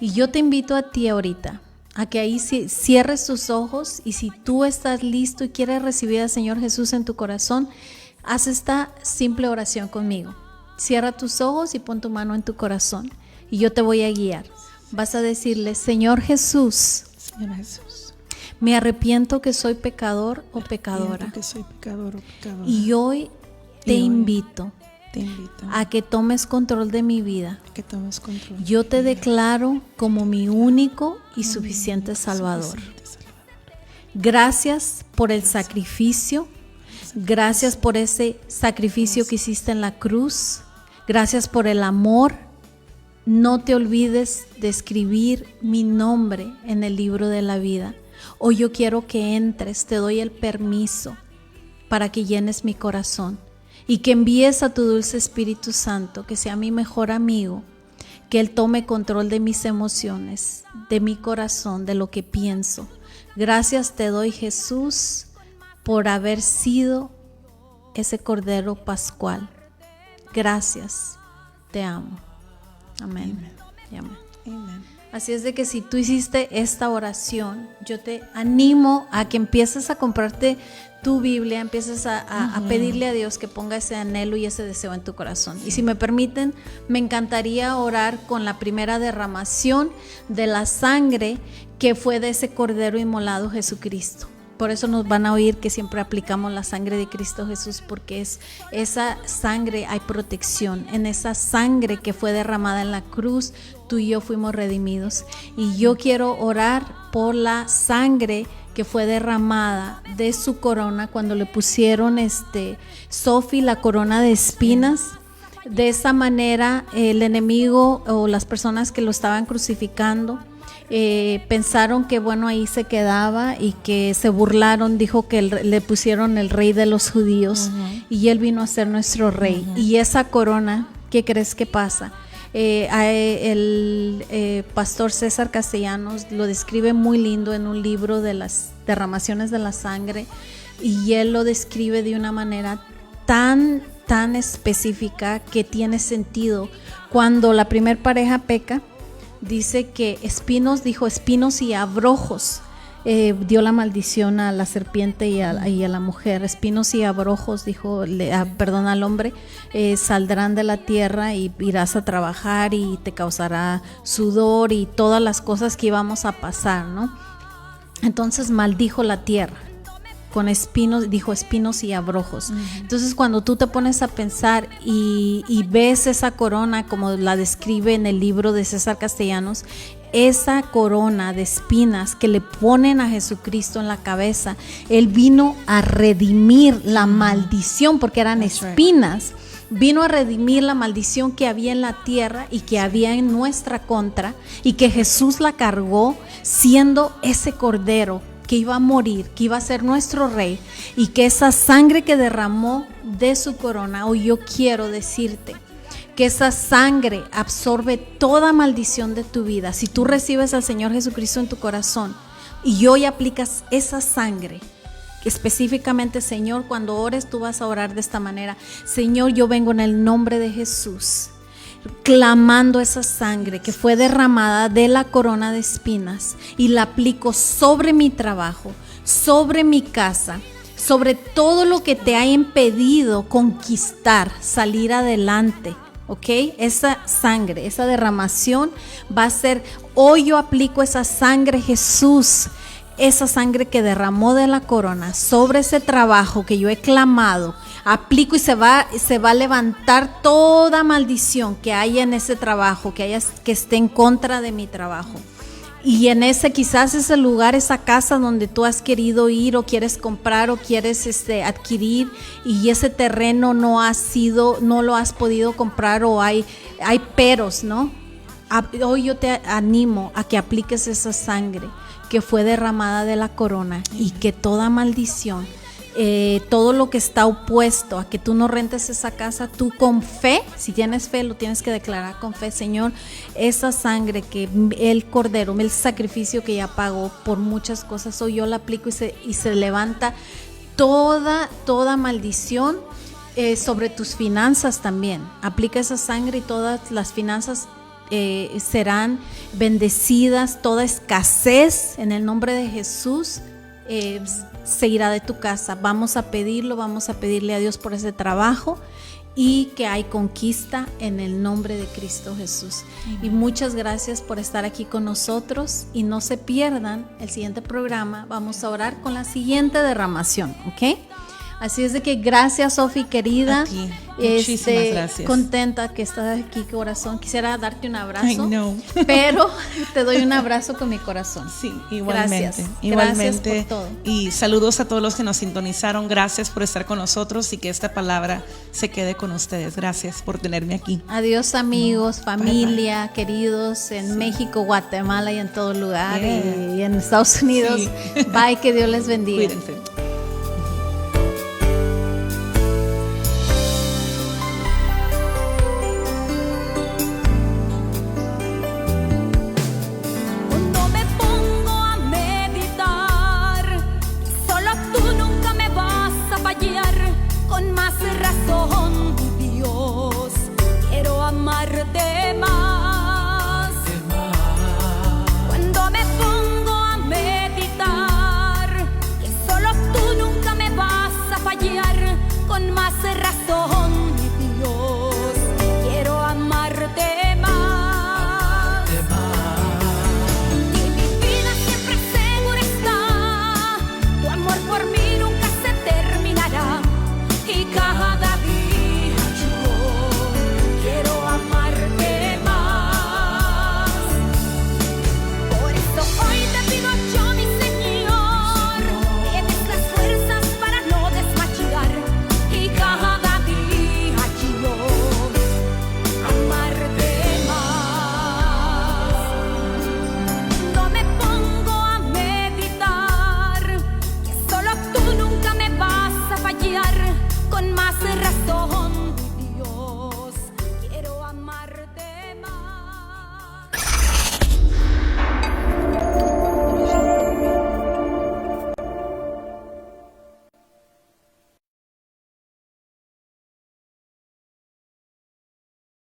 Y yo te invito a ti ahorita, a que ahí cierres tus ojos y si tú estás listo y quieres recibir al Señor Jesús en tu corazón, haz esta simple oración conmigo. Cierra tus ojos y pon tu mano en tu corazón y yo te voy a guiar. Vas a decirle: Señor Jesús, me arrepiento que soy pecador o pecadora. Y hoy te invito a que tomes control de mi vida. Yo te declaro como mi único y suficiente Salvador. Gracias por el sacrificio. Gracias por ese sacrificio que hiciste en la cruz. Gracias por el amor. No te olvides de escribir mi nombre en el libro de la vida. Hoy yo quiero que entres, te doy el permiso para que llenes mi corazón y que envíes a tu dulce Espíritu Santo, que sea mi mejor amigo, que Él tome control de mis emociones, de mi corazón, de lo que pienso. Gracias te doy, Jesús, por haber sido ese Cordero Pascual. Gracias, te amo. Amén. Amén. Así es de que si tú hiciste esta oración, yo te animo a que empieces a comprarte tu Biblia, empieces a pedirle a Dios que ponga ese anhelo y ese deseo en tu corazón. Y si me permiten, me encantaría orar con la primera derramación de la sangre que fue de ese Cordero inmolado, Jesucristo. Por eso nos van a oír que siempre aplicamos la sangre de Cristo Jesús, porque es esa sangre, hay protección. En esa sangre que fue derramada en la cruz, tú y yo fuimos redimidos. Y yo quiero orar por la sangre que fue derramada de su corona cuando le pusieron Sophie la corona de espinas. De esa manera el enemigo o las personas que lo estaban crucificando pensaron que bueno, ahí se quedaba y que se burlaron. Dijo que le pusieron el rey de los judíos y él vino a ser nuestro rey. Y esa corona, ¿qué crees que pasa? El pastor César Castellanos lo describe muy lindo en un libro de las derramaciones de la sangre, y él lo describe de una manera tan específica que tiene sentido. Cuando la primer pareja peca, dice que espinos y abrojos dio la maldición a la serpiente y a la mujer. Espinos y abrojos, dijo, al hombre, saldrán de la tierra y irás a trabajar y te causará sudor y todas las cosas que íbamos a pasar, ¿no? Entonces maldijo la tierra con espinos, dijo espinos y abrojos. Entonces cuando tú te pones a pensar y ves esa corona como la describe en el libro de César Castellanos, esa corona de espinas que le ponen a Jesucristo en la cabeza, Él vino a redimir la maldición, porque eran espinas vino a redimir la maldición que había en la tierra y que había en nuestra contra, y que Jesús la cargó siendo ese cordero que iba a morir, que iba a ser nuestro rey, y que esa sangre que derramó de su corona, hoy yo quiero decirte que esa sangre absorbe toda maldición de tu vida. Si tú recibes al Señor Jesucristo en tu corazón y hoy aplicas esa sangre, específicamente, Señor, cuando ores tú vas a orar de esta manera: Señor, yo vengo en el nombre de Jesús, clamando esa sangre que fue derramada de la corona de espinas, y la aplico sobre mi trabajo, sobre mi casa, sobre todo lo que te ha impedido conquistar, salir adelante. ¿Ok? Esa sangre, esa derramación va a ser, hoy yo aplico esa sangre, Jesús, esa sangre que derramó de la corona sobre ese trabajo que yo he clamado, aplico, y se va a levantar toda maldición que haya en ese trabajo, que esté en contra de mi trabajo. Y en quizás ese lugar, esa casa donde tú has querido ir o quieres comprar o quieres adquirir, y ese terreno no lo has podido comprar, o hay peros, ¿no? Hoy yo te animo a que apliques esa sangre que fue derramada de la corona, y que toda maldición, todo lo que está opuesto a que tú no rentes esa casa, tú con fe, si tienes fe, lo tienes que declarar con fe: Señor, esa sangre que el cordero, el sacrificio que ya pagó por muchas cosas, hoy yo la aplico, y se levanta toda maldición sobre tus finanzas también. Aplica esa sangre y todas las finanzas serán bendecidas, toda escasez en el nombre de Jesús se irá de tu casa. Vamos a pedirle a Dios por ese trabajo, y que hay conquista en el nombre de Cristo Jesús. Y muchas gracias por estar aquí con nosotros, y no se pierdan el siguiente programa. Vamos a orar con la siguiente derramación, ¿ok? Así es de que gracias, Sofi, querida. A ti. Muchísimas gracias. Contenta que estás aquí, corazón. Quisiera darte un abrazo, Ay, no. pero te doy un abrazo con mi corazón. Sí, igualmente. Gracias. Igualmente. Gracias por todo. Y saludos a todos los que nos sintonizaron. Gracias por estar con nosotros, y que esta palabra se quede con ustedes. Gracias por tenerme aquí. Adiós, amigos, familia, queridos en México, Guatemala y en todo lugar, y en Estados Unidos. Sí. Bye, que Dios les bendiga. Cuídense.